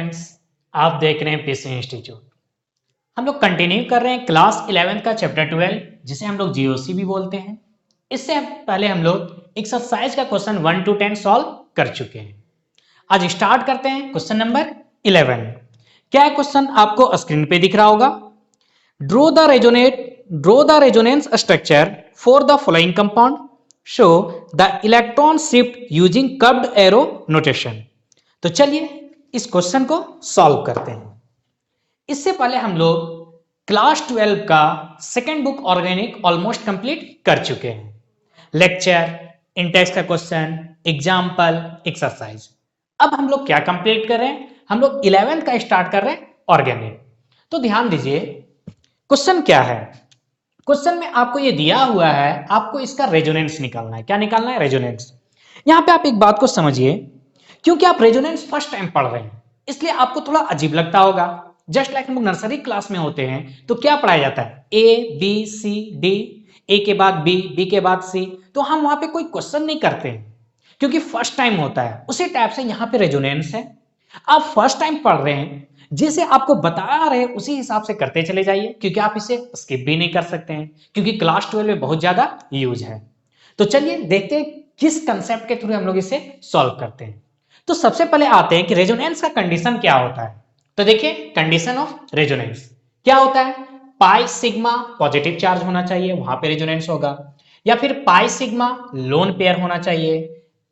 Friends, आप देख रहे हैं पीसी इंस्टीट्यूट। हम लोग कंटिन्यू कर रहे हैं क्लास 11 का चैप्टर 12, जिसे हम लोग जीओसी भी बोलते हैं। इससे पहले हम लोग एक्सरसाइज का क्वेश्चन 1 to 10 सॉल्व कर चुके हैं। आज स्टार्ट करते हैं क्वेश्चन नंबर 11। क्या है क्वेश्चन आपको स्क्रीन पे दिख रहा होगा। Draw the resonance structure for the following compound, show the electron shift using curved arrow notation. तो चलिए इस क्वेश्चन को सॉल्व करते हैं। इससे पहले हम लोग क्लास 12 का second book organic almost complete कर चुके हैं। लेक्चर, इंटेक्स का क्वेश्चन, एग्जाम्पल, एक्सरसाइज। अब हम लोग क्या कंप्लीट कर रहे हैं, हम लोग 11 का स्टार्ट कर रहे हैं ऑर्गेनिक। तो ध्यान दीजिए क्वेश्चन क्या है। क्वेश्चन में आपको ये दिया हुआ है, आपको इसका रेजोनेंस निकालना है। क्या निकालना है? रेजोनेंस। यहां पे आप एक बात को समझिए, क्योंकि आप रेजोनेंस फर्स्ट टाइम पढ़ रहे हैं इसलिए आपको थोड़ा अजीब लगता होगा। जस्ट लाइक हम लोग नर्सरी क्लास में होते हैं तो क्या पढ़ाया जाता है, ए बी सी डी, ए के बाद बी, बी के बाद सी। तो हम वहां पे कोई क्वेश्चन नहीं करते हैं क्योंकि फर्स्ट टाइम होता है। उसी टाइप से यहां पे रेजोनेंस है। आप फर्स्ट टाइम पढ़ रहे हैं, जैसे आपको बता रहे हैं उसी हिसाब से करते चले जाइए, क्योंकि आप इसे स्किप भी नहीं कर सकते हैं क्योंकि क्लास 12 में बहुत ज्यादा यूज है। तो चलिए देखते हैं किस कंसेप्ट के थ्रू हम लोग इसे सॉल्व करते हैं। तो सबसे पहले आते हैं कि रेजोनेंस का कंडीशन क्या होता है। तो देखिए कंडीशन ऑफ रेजोनेंस क्या होता है। पाई सिग्मा पॉजिटिव चार्ज होना चाहिए, वहां पे रेजोनेंस होगा। या फिर पाई सिग्मा लोन पेयर होना चाहिए।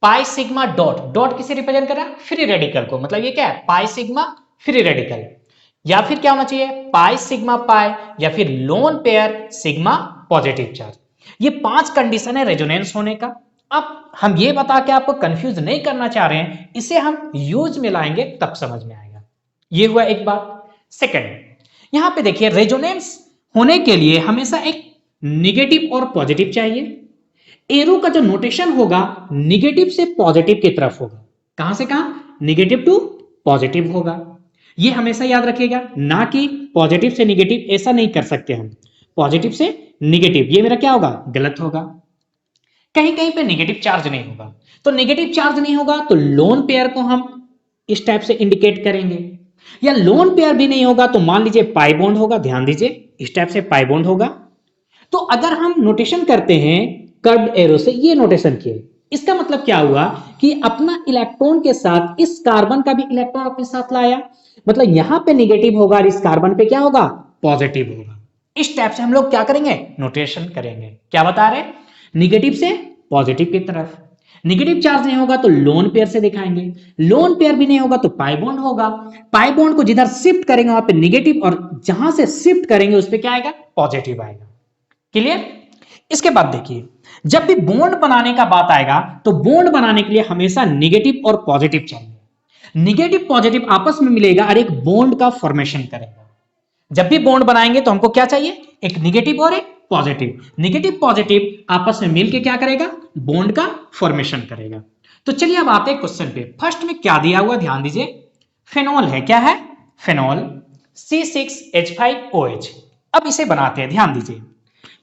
पाई सिग्मा डॉट, डॉट किसे रिप्रेजेंट कर रहा है? फ्री रेडिकल को। मतलब ये क्या है? Pi sigma free radical. या फिर क्या होना चाहिए? पाई सिग्मा पाई, या फिर lone pair sigma positive charge. ये 5 कंडीशन है रेजोनेंस होने का। अब हम ये बता के आपको कंफ्यूज नहीं करना चाह रहे हैं, इसे हम यूज में लाएंगे तब समझ में आएगा। ये हुआ एक बात। सेकंड, यहां पे देखिए रेजोनेंस होने के लिए हमेशा एक निगेटिव और पॉजिटिव चाहिए। एरो का जो नोटेशन होगा निगेटिव से पॉजिटिव की तरफ होगा। कहां से कहां? निगेटिव टू पॉजिटिव होगा। ये हमेशा याद रखिएगा, ना कि पॉजिटिव से निगेटिव ऐसा नहीं कर सकते हम। पॉजिटिव से निगेटिव ये मेरा क्या होगा? गलत होगा। कहीं कहीं पे नेगेटिव चार्ज नहीं होगा। तो नेगेटिव चार्ज नहीं होगा तो लोन पेयर को हम इस टाइप से इंडिकेट करेंगे। या लोन पेयर भी नहीं होगा तो मान लीजिए पाई बॉन्ड होगा। ध्यान दीजिए इस टाइप से पाई बॉन्ड होगा। तो अगर हम नोटेशन करते हैं कर्व्ड एरो से, ये नोटेशन किए, इसका मतलब क्या हुआ कि अपना इलेक्ट्रॉन के साथ इस कार्बन का भी इलेक्ट्रॉन अपने साथ लाया। मतलब यहां पे निगेटिव होगा और इस कार्बन पे क्या होगा? पॉजिटिव होगा। इस टाइप से हम लोग क्या करेंगे? नोटेशन करेंगे। क्या बता रहे? निगेटिव से पॉजिटिव की तरफ। निगेटिव चार्ज नहीं होगा तो लोन पेयर से दिखाएंगे। लोन पेयर भी नहीं होगा तो पाई बॉन्ड होगा। पाई बॉन्ड को जिधर शिफ्ट करेंगे वहां पे निगेटिव, और जहां से शिफ्ट करेंगे उस पे क्या आएगा? पॉजिटिव आएगा। क्लियर? इसके बाद देखिए, जब भी बॉन्ड बनाने का बात आएगा तो बॉन्ड बनाने के लिए हमेशा निगेटिव और पॉजिटिव चाहिए। निगेटिव पॉजिटिव आपस में मिलेगा और एक बॉन्ड का फॉर्मेशन करेगा। जब भी बॉन्ड बनाएंगे तो हमको क्या चाहिए? एक निगेटिव और एक पॉजिटिव। निगेटिव पॉजिटिव आपस में मिलके क्या करेगा? बॉन्ड का फॉर्मेशन करेगा। तो चलिए अब आते हैं क्वेश्चन पे। फर्स्ट में क्या दिया हुआ ध्यान दीजिए, फेनॉल है। क्या है? Phenol C6H5OH। अब इसे बनाते हैं। ध्यान दीजिए,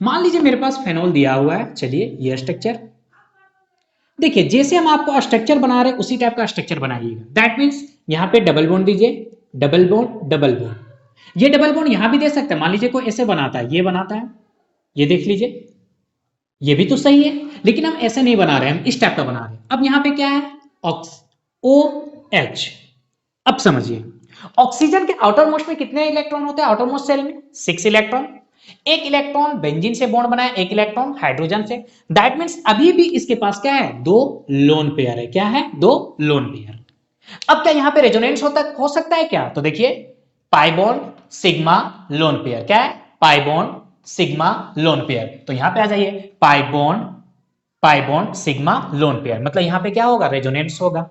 मान लीजिए मेरे पास फेनॉल दिया हुआ है। चलिए ये स्ट्रक्चर देखिए, जैसे हम आपको स्ट्रक्चर बना रहे हैं उसी टाइप का स्ट्रक्चर बनाइएगा। दैट मीन्स यहां पे डबल बॉन्ड दीजिए, डबल बॉन्ड डबल बॉन्ड। ये डबल बॉन्ड यहां भी दे सकते हैं। मान लीजिए कोई ऐसे बनाता है, ये बनाता है, ये देख लीजिए, ये भी तो सही है, लेकिन हम ऐसे नहीं बना रहे, हम इस टाइप का बना रहे हैं। अब यहां पे क्या है? OH। अब समझिए, ऑक्सीजन के आउटर मोस्ट में कितने इलेक्ट्रॉन होते हैं? आउटर मोस्ट सेल में 6 इलेक्ट्रॉन। एक इलेक्ट्रॉन बेंजीन से बॉन्ड बनाया, एक इलेक्ट्रॉन हाइड्रोजन से। दैट मींस अभी भी इसके पास क्या है? 2 लोन पेयर है। क्या है? 2 लोन पेयर। अब क्या यहां पे रेजोनेंस हो सकता है क्या? तो देखिए, pi bond sigma lone pair. क्या है? Pi bond sigma lone pair. तो यहां पे आ जाइए, pi bond sigma lone pair. मतलब यहां पे क्या होगा? रेजोनेंस होगा।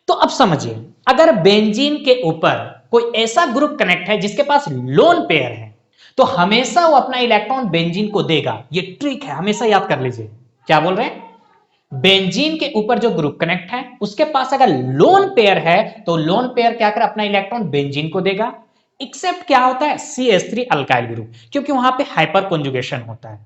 तो अब समझिए, अगर बेंजीन के ऊपर कोई ऐसा ग्रुप कनेक्ट है जिसके पास लोन पेयर है तो हमेशा वो अपना इलेक्ट्रॉन बेंजीन को देगा। ये ट्रिक है, हमेशा याद कर लीजिए। क्या बोल रहे हैं? बेंजीन के ऊपर जो ग्रुप कनेक्ट है उसके पास अगर लोन पेयर है तो लोन पेयर क्या कर अपना इलेक्ट्रॉन बेंजीन को देगा। एक्सेप्ट क्या होता है? CH3 अल्काइल ग्रुप, क्योंकि वहां पे हाइपर कॉन्जुगेशन होता है।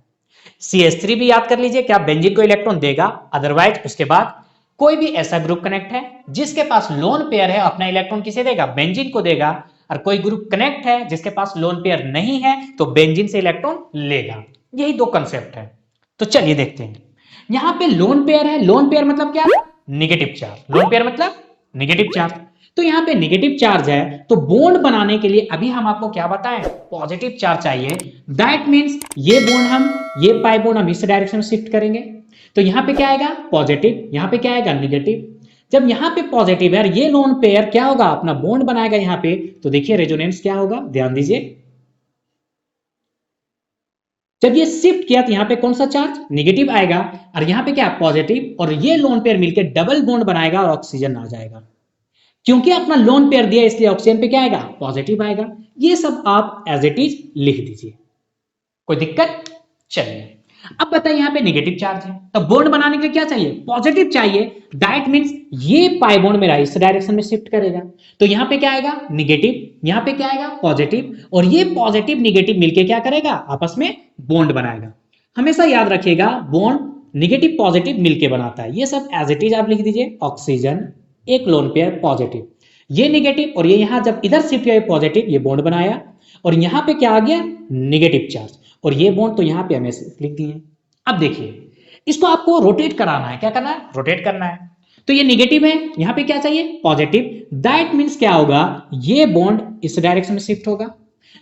CH3 भी याद कर लीजिए, क्या बेंजीन को इलेक्ट्रॉन देगा, अदरवाइज उसके बाद कोई भी ऐसा ग्रुप कनेक्ट है जिसके पास लोन पेयर है, अपना इलेक्ट्रॉन किसे देगा? बेंजीन को देगा। और कोई ग्रुप कनेक्ट है जिसके पास लोन पेयर नहीं है तो बेंजीन से इलेक्ट्रॉन लेगा। यही दो कंसेप्ट है। तो चलिए देखते हैं। यहां पे लोन पेयर है, लोन पेयर मतलब क्या? Negative charge. लोन पेयर मतलब नेगेटिव चार्ज। तो यहां पे नेगेटिव चार्ज है तो बॉन्ड बनाने के लिए अभी हम आपको क्या बताएं? पॉजिटिव चार्ज चाहिए। दैट मींस ये बॉन्ड हम, ये पाई बॉन्ड हम इस डायरेक्शन में शिफ्ट करेंगे। तो यहां पे क्या आएगा? पॉजिटिव। यहां पे क्या आएगा? नेगेटिव। जब यहां पे पॉजिटिव है, ये लोन पेयर क्या होगा? अपना बॉन्ड बनाएगा यहां पे। तो देखिए रेजोनेंस क्या होगा, ध्यान दीजिए। जब ये शिफ्ट किया तो यहां पे कौन सा चार्ज? नेगेटिव आएगा। और यहां पे क्या? पॉजिटिव। और ये लोन पेयर मिलकर डबल बॉन्ड बनाएगा और ऑक्सीजन आ जाएगा। क्योंकि अपना लोन पेयर दिया इसलिए ऑक्सीजन पे क्या आएगा? पॉजिटिव आएगा। ये सब आप एज इट इज लिख दीजिए, कोई दिक्कत? चलिए अब बताइए, यहां पे नेगेटिव चार्ज है तो बॉन्ड बनाने के लिए क्या चाहिए? पॉजिटिव चाहिए। दैट मींस ये पाई बॉन्ड मेरा इस डायरेक्शन में शिफ्ट करेगा। तो यहां पे क्या आएगा? नेगेटिव। यहां पे क्या आएगा? पॉजिटिव। और ये पॉजिटिव नेगेटिव मिलके क्या करेगा? आपस में बॉन्ड बनाएगा। हमेशा याद रखिएगा, बॉन्ड नेगेटिव पॉजिटिव मिलके बनाता है। ये सब एज इट इज आप लिख दीजिए। ऑक्सीजन, एक लोन पेयर पॉजिटिव, ये नेगेटिव और ये यहां जब इधर शिफ्ट किया पॉजिटिव, ये बॉन्ड बनाया। और यहां पे क्या आ गया? Negative charge. और ये बॉन्ड तो यहां पे हमें लिख दिए। अब देखिए, इसको आपको रोटेट कराना है। क्या करना है? रोटेट करना है। तो ये नेगेटिव है, यहां पे क्या चाहिए? पॉजिटिव। दैट मींस क्या होगा? ये बॉन्ड इस डायरेक्शन में शिफ्ट होगा।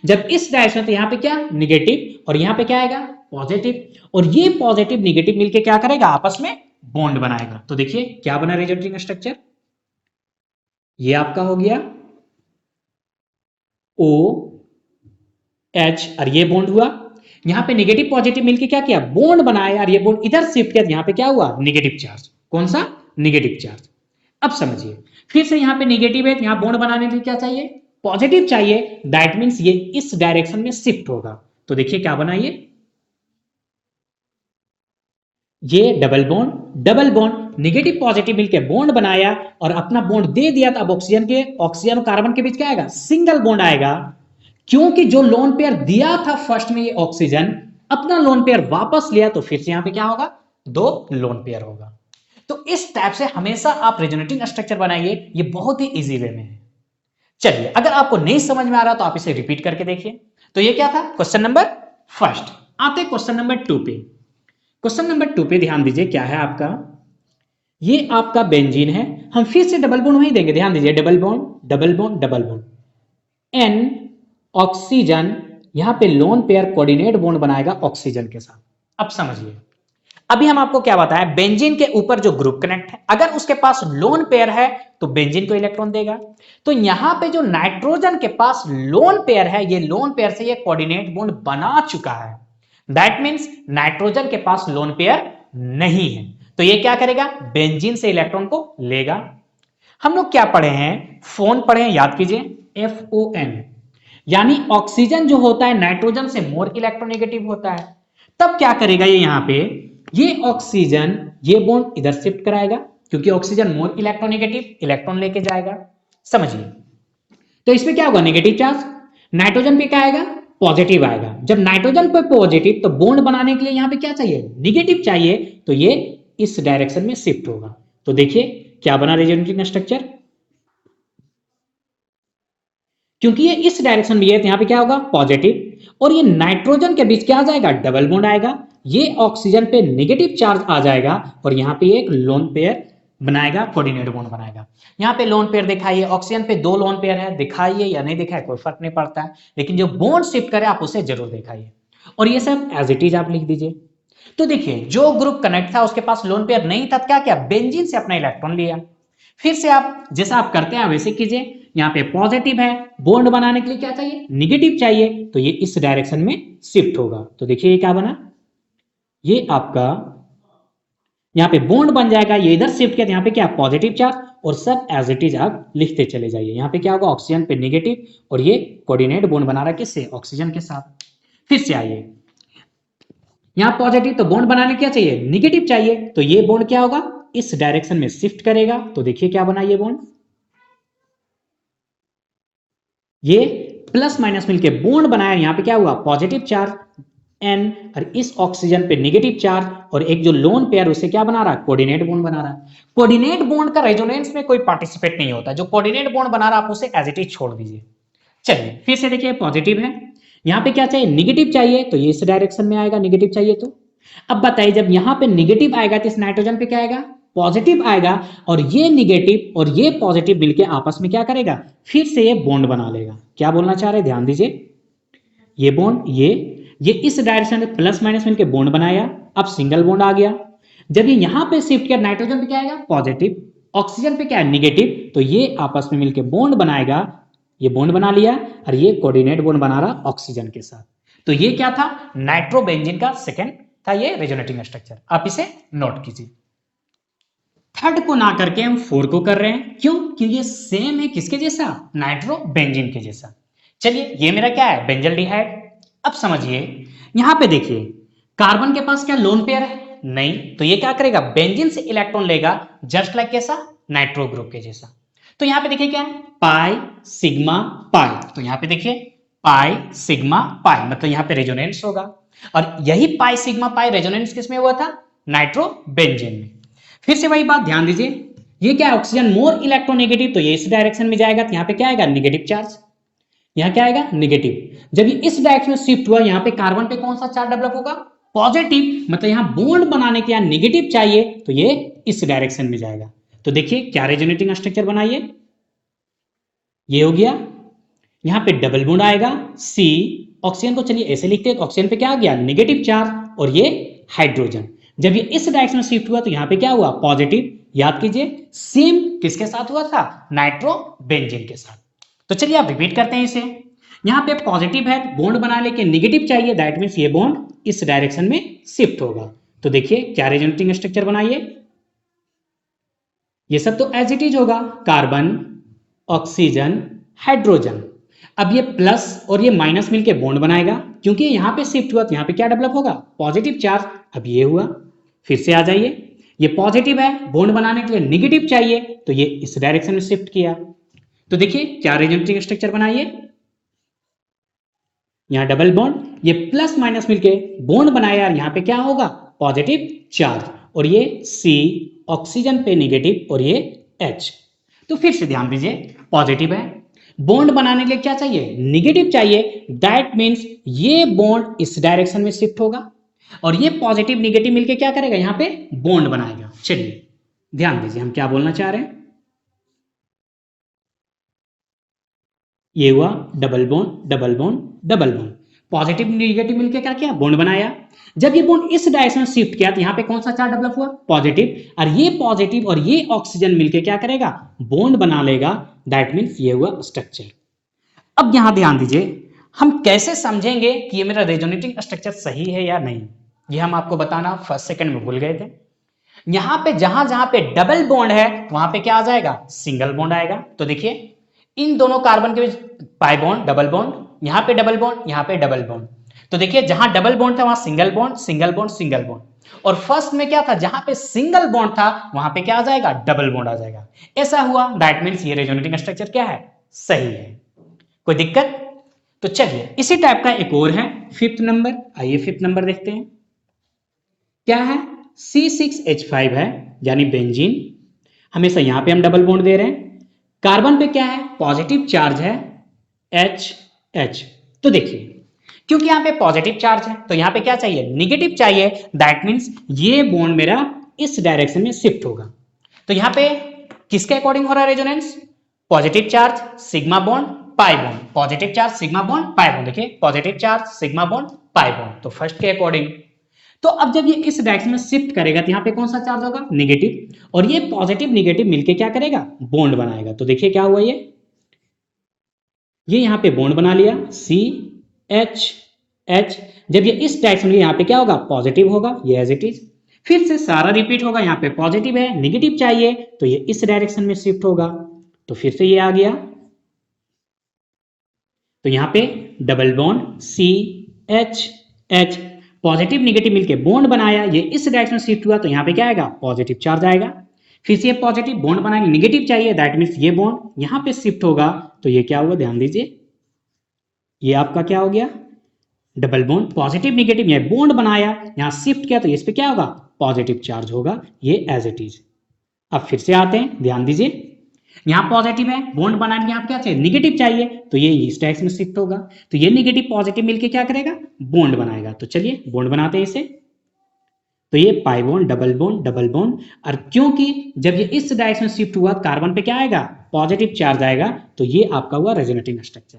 जब इस डायरेक्शन, तो यहां पे क्या? नेगेटिव। और यहां पे क्या आएगा? पॉजिटिव। और ये पॉजिटिव नेगेटिव मिलके क्या करेगा? आपस में बॉन्ड बनाएगा। तो देखिए क्या बना रिजल्टिंग स्ट्रक्चर। ये आपका हो गया ओ एच और ये बॉन्ड हुआ। यहां पे नेगेटिव पॉजिटिव मिलके क्या किया? बॉन्ड बनाया। और ये बॉन्ड इधर शिफ्ट किया, यहां पे क्या हुआ? Negative charge. कौन सा? Negative charge. अब समझिए, फिर से यहां पे नेगेटिव है, यहां बॉन्ड बनाने के लिए क्या चाहिए? पॉजिटिव चाहिए। दैट मींस ये इस डायरेक्शन में शिफ्ट होगा। तो देखिए क्या बना ये double bond. Double bond negative positive मिलके बॉन्ड बनाया और अपना बॉन्ड दे दिया। तो अब ऑक्सीजन और कार्बन के बीच क्या आएगा? सिंगल बॉन्ड आएगा। क्योंकि जो लोन पेयर दिया था फर्स्ट में, ये ऑक्सीजन अपना लोन पेयर वापस लिया, तो फिर से यहां पे क्या होगा? दो लोन पेयर होगा। तो इस टाइप से हमेशा आप रेजोनेटिंग स्ट्रक्चर बनाइए। ये बहुत ही इजी वे में है। चलिए, अगर आपको नहीं समझ में आ रहा तो आप इसे रिपीट करके देखिए। तो ये क्या था? Question number first. आते क्वेश्चन नंबर टू पे। क्वेश्चन नंबर टू पे ध्यान दीजिए, क्या है आपका? ये आपका बेंजीन है। हम फिर से डबल बॉन्ड वहीं देंगे, ध्यान दीजिए। Double bond, double bond, double bond. N oxygen, यहां पे लोन पेयर कोऑर्डिनेट बॉन्ड बनाएगा ऑक्सीजन के साथ। अब समझिए, अभी हम आपको क्या बताया? बेंजीन के ऊपर जो ग्रुप कनेक्ट है, अगर उसके पास लोन पेयर है तो बेंजीन को इलेक्ट्रॉन देगा। तो यहां पे जो नाइट्रोजन के पास लोन पेयर है, ये लोन पेयर से ये कोऑर्डिनेट बॉन्ड बना चुका है। दैट मींस नाइट्रोजन के पास लोन पेयर नहीं है। तो ये क्या करेगा? बेंजीन से इलेक्ट्रॉन को लेगा। हम लोग क्या पढ़े हैं? फोन पढ़े हैं, याद कीजिए। FON, यानी ऑक्सीजन जो होता है नाइट्रोजन से मोर इलेक्ट्रोनेगेटिव होता है। तब क्या करेगा ये? यहां पे ये ऑक्सीजन ये बॉन्ड इधर शिफ्ट कराएगा, क्योंकि ऑक्सीजन मोर इलेक्ट्रोनेगेटिव, इलेक्ट्रॉन लेके जाएगा। समझिए, तो इसमें क्या होगा? Negative charge. नाइट्रोजन पे क्या आएगा? पॉजिटिव आएगा। जब नाइट्रोजन पे पॉजिटिव, तो बॉन्ड बनाने के लिए यहां पे क्या चाहिए? नेगेटिव चाहिए। तो ये इस डायरेक्शन में शिफ्ट होगा। तो देखिए क्या बना रेजोनेटिंग स्ट्रक्चर। क्योंकि ये इस डायरेक्शन में है तो यहां पे क्या होगा? पॉजिटिव। और ये नाइट्रोजन के बीच क्या आ जाएगा? डबल बॉन्ड आएगा। ये ऑक्सीजन पे नेगेटिव चार्ज आ जाएगा और यहां पे एक लोन पेयर बनाएगा, कोऑर्डिनेट बॉन्ड बनाएगा। यहां पे लोन पेयर दिखाइए, ऑक्सीजन पे दो लोन पेयर है, दिखाइए या नहीं दिखाए कोई फर्क नहीं पड़ता है, लेकिन जो बॉन्ड शिफ्ट करे आप उसे जरूर दिखाइए। और ये सब एज इट इज आप लिख दीजिए। तो देखिए, जो ग्रुप कनेक्ट था उसके पास लोन पेयर नहीं था, क्या किया? बेंजीन से अपना इलेक्ट्रॉन लिया। फिर से आप जैसा आप करते हैं वैसे कीजिए। यहां पे पॉजिटिव है, बॉन्ड बनाने के लिए क्या चाहिए? नेगेटिव चाहिए। तो ये इस डायरेक्शन में शिफ्ट होगा। तो देखिए ये क्या बना? ये आपका यहां पे बॉन्ड बन जाएगा। ये इधर शिफ्ट किया, यहां पे क्या? Positive charge. और सब एज इट इज आप लिखते चले जाइए। यहां पे क्या होगा? ऑक्सीजन पे नेगेटिव और ये कोऑर्डिनेट बॉन्ड बना रहा है किससे? ऑक्सीजन के साथ। फिर से आइए, यहां पॉजिटिव तो बॉन्ड बनाने क्या चाहिए? नेगेटिव चाहिए। तो ये बॉन्ड क्या होगा? इस डायरेक्शन में शिफ्ट करेगा। तो देखिए क्या बना ये बॉन्ड। ये प्लस माइनस मिलके बॉन्ड बनाया। यहां पे क्या हुआ? Positive charge. N, और इस ऑक्सीजन पे नेगेटिव चार्ज, और एक जो लोन पेयर उसे क्या बना रहा है, कोऑर्डिनेट बॉन्ड बना रहा है। कोऑर्डिनेट बॉन्ड का रेजोनेंस में कोई पार्टिसिपेट नहीं होता, जो कोऑर्डिनेट बॉन्ड बना रहा है आप उसे एज इट इज छोड़ दीजिए। चलिए फिर से देखिए, पॉजिटिव है, यहां पे क्या चाहिए, निगेटिव चाहिए, तो ये इस डायरेक्शन में आएगा, निगेटिव चाहिए तो। अब बताइए जब यहां पे निगेटिव आएगा तो इस नाइट्रोजन पे क्या आएगा, पॉजिटिव आएगा, और ये निगेटिव और ये पॉजिटिव मिलके आपस में क्या करेगा, फिर से ये बॉन्ड बना लेगा। क्या बोलना चाह रहे हैं, ध्यान दीजिए, ये बॉन्ड ये इस डायरेक्शन में प्लस माइनस मिलके बॉन्ड बनाया, अब सिंगल बॉन्ड आ गया। जब ये यहां पे शिफ्ट किया, नाइट्रोजन पे क्या आएगा, पॉजिटिव, ऑक्सीजन पे क्या है, निगेटिव, तो ये आपस में मिलके बॉन्ड बनाएगा, ये बॉन्ड बना लिया, और ये कोऑर्डिनेट बॉन्ड बना रहा ऑक्सीजन के साथ। तो ये क्या था, नाइट्रोबेंजीन का सेकंड था ये रेजोनेटिंग स्ट्रक्चर, आप इसे नोट कीजिए। थर्ड को ना करके हम 4 को कर रहे हैं, क्यों, क्योंकि ये सेम है किसके जैसा, नाइट्रोबेंजीन के जैसा। चलिए ये मेरा क्या है, बेंजल्डिहाइड। अब समझिए यहां पे देखिए, कार्बन के पास क्या लोन पेयर है, नहीं, तो ये क्या करेगा, बेंजीन से इलेक्ट्रॉन लेगा, जस्ट लाइक कैसा, नाइट्रो ग्रुप के जैसा। तो यहां पे देखिए क्या है, पाई सिग्मा पाई, तो यहां पे देखिए पाई सिग्मा पाई, मतलब यहां पे रेजोनेंस होगा, और यही पाई सिग्मा पाई रेजोनेंस किसमें हुआ था, नाइट्रोबेंजीन में। फिर से वही बात ध्यान दीजिए, ये क्या है, ऑक्सीजन मोर इलेक्ट्रोनेगेटिव, तो ये इस डायरेक्शन में जाएगा, तो यहां पे क्या आएगा, नेगेटिव चार्ज, यहां क्या आएगा, नेगेटिव। जब ये इस डायरेक्शन में शिफ्ट हुआ, यहां पे कार्बन पे कौन सा चार्ज डेवलप होगा, पॉजिटिव, मतलब यहां बॉन्ड बनाने के यहां नेगेटिव चाहिए, तो ये इस डायरेक्शन में जाएगा। तो देखिए क्या रेजोनेटिंग स्ट्रक्चर बनाइए, ये हो गया, यहां पे डबल बॉन्ड आएगा, सी, ऑक्सीजन को चलिए ऐसे लिखते हैं, ऑक्सीजन पे क्या आ गया, नेगेटिव चार्ज, और ये हाइड्रोजन। जब ये इस डायरेक्शन में शिफ्ट हुआ, तो यहां पे क्या हुआ, पॉजिटिव, याद कीजिए सेम किसके साथ हुआ था, नाइट्रोबेंजीन के साथ। तो चलिए आप रिपीट करते हैं इसे, यहां पे पॉजिटिव है, बॉन्ड बना लेके नेगेटिव चाहिए, दैट मींस ये बॉन्ड इस डायरेक्शन में शिफ्ट होगा। तो देखिए क्या रेजोनेटिंग स्ट्रक्चर बनाइए, ये सब तो एज इट इज होगा, कार्बन, ऑक्सीजन, हाइड्रोजन। अब ये प्लस और ये माइनस मिलके बॉन्ड बनाएगा, क्योंकि यहां पे शिफ्ट हुआ, तो यहां पे क्या डेवलप होगा, पॉजिटिव चार्ज। अब ये हुआ, फिर से आ जाइए, ये पॉजिटिव है, बॉन्ड बनाने के लिए नेगेटिव चाहिए, तो ये इस डायरेक्शन में शिफ्ट किया। तो देखिए क्या रेजोनेटिंग स्ट्रक्चर बनाइए, यहां डबल बॉन्ड, ये प्लस माइनस मिलके बॉन्ड बनाया, यहां पे क्या होगा, पॉजिटिव चार्ज, और ये सी, ऑक्सीजन पे नेगेटिव, और ये एच। तो फिर से ध्यान दीजिए, पॉजिटिव है, बॉन्ड बनाने के लिए क्या चाहिए, नेगेटिव चाहिए, दैट मींस ये बॉन्ड इस डायरेक्शन में शिफ्ट होगा, और ये पॉजिटिव नेगेटिव मिलके क्या करेगा, यहां पे बॉन्ड बनाएगा। चलिए ध्यान दीजिए हम क्या बोलना चाह रहे हैं, ये हुआ double bond double bond double bond, positive negative मिलकर क्या किया, बॉन्ड बनाया। जब ये बॉन्ड इस डायरेक्शन में शिफ्ट किया, तो यहां पे कौन सा चार्ज डेवलप हुआ, पॉजिटिव, और ये पॉजिटिव और ये ऑक्सीजन मिलकर क्या करेगा, बॉन्ड बना लेगा, दैट मींस ये हुआ स्ट्रक्चर। अब यहां ध्यान दीजिए, हम कैसे समझेंगे कि ये मेरा रेजोनेटिंग स्ट्रक्चर सही है या नहीं, ये हम आपको बताना फर्स्ट सेकंड में भूल गए थे। यहां पे जहां जहां पे डबल बॉन्ड है, वहां पे क्या आ जाएगा, सिंगल बॉन्ड आएगा। तो देखिए इन दोनों कार्बन के बीच पाई बॉन्ड, डबल बॉन्ड, यहां पे डबल बॉन्ड, यहां पे डबल बॉन्ड। तो देखिए जहां डबल बॉन्ड था वहां single bond, single bond, single bond, और फर्स्ट में क्या था, जहां पे सिंगल बॉन्ड था वहां पे क्या आ जाएगा, डबल बॉन्ड आ जाएगा। ऐसा हुआ, दैट मींस ये रेजोनेटिंग स्ट्रक्चर क्या है, सही है। कोई दिक्कत? तो चलिए इसी टाइप का एक और है, फिफ्थ नंबर, आइए फिफ्थ नंबर देखते हैं क्या है, C6H5 है, यानी बेंजीन। हमेशा यहां पे हम डबल बॉन्ड दे रहे हैं, कार्बन पे क्या है, पॉजिटिव चार्ज है, H। तो देखिए क्योंकि यहां पे पॉजिटिव चार्ज है, तो यहां पे क्या चाहिए, निगेटिव चाहिए, दैट मींस ये बॉन्ड मेरा इस डायरेक्शन में शिफ्ट होगा। तो यहां पे किसके अकॉर्डिंग हो रहा है resonance, positive charge sigma bond pi bond, positive charge sigma bond pi bond, देखिए positive charge sigma bond pi bond, तो फर्स्ट के अकॉर्डिंग। तो अब जब ये इस डायरेक्शन में शिफ्ट करेगा, तो यहां पे कौन सा चार्ज होगा, नेगेटिव, और ये पॉजिटिव नेगेटिव मिलके क्या करेगा, बॉन्ड बनाएगा। तो देखिए क्या हुआ, ये यहां पे बॉन्ड बना लिया, CH। जब ये इस डायरेक्शन में, यहां पे क्या होगा, पॉजिटिव होगा, ये एज इट इज। फिर से सारा रिपीट होगा, यहां पे पॉजिटिव है, नेगेटिव चाहिए, तो ये इस डायरेक्शन में शिफ्ट होगा। तो फिर से ये आ गया, तो यहां पे double bond CH, positive negative मिलके बॉन्ड बनाया, ये इस डायरेक्शन में शिफ्ट हुआ, तो यहां पे क्या आएगा, पॉजिटिव चार्ज आएगा। फिर से ये पॉजिटिव बॉन्ड बनाएंगे, नेगेटिव चाहिए, दैट मींस ये बॉन्ड यहां पे शिफ्ट होगा, तो ये क्या हुआ, ध्यान दीजिए, ये आपका क्या हो गया, डबल बॉन्ड पॉजिटिव नेगेटिव, यह बॉन्ड बनाया, यहां शिफ्ट किया तो इस पे क्या होगा, पॉजिटिव चार्ज होगा, ये एज इट इज। अब फिर से आते हैं, ध्यान दीजिए, यहां पॉजिटिव है, बॉन्ड बनाने के यहाँ क्या चाहिए, निगेटिव चाहिए, तो ये इस डायरेक्शन में शिफ्ट होगा, तो ये निगेटिव पॉजिटिव मिलके क्या करेगा, बॉन्ड बनाएगा। तो चलिए बॉन्ड बनाते हैं इसे, तो ये पाई बॉन्ड डबल बॉन्ड, और क्योंकि जब ये इस डायरेक्शन में शिफ्ट हुआ कार्बन पे क्या आएगा, पॉजिटिव चार्ज आएगा, तो ये आपका हुआ रेजोनेटिंग स्ट्रक्चर।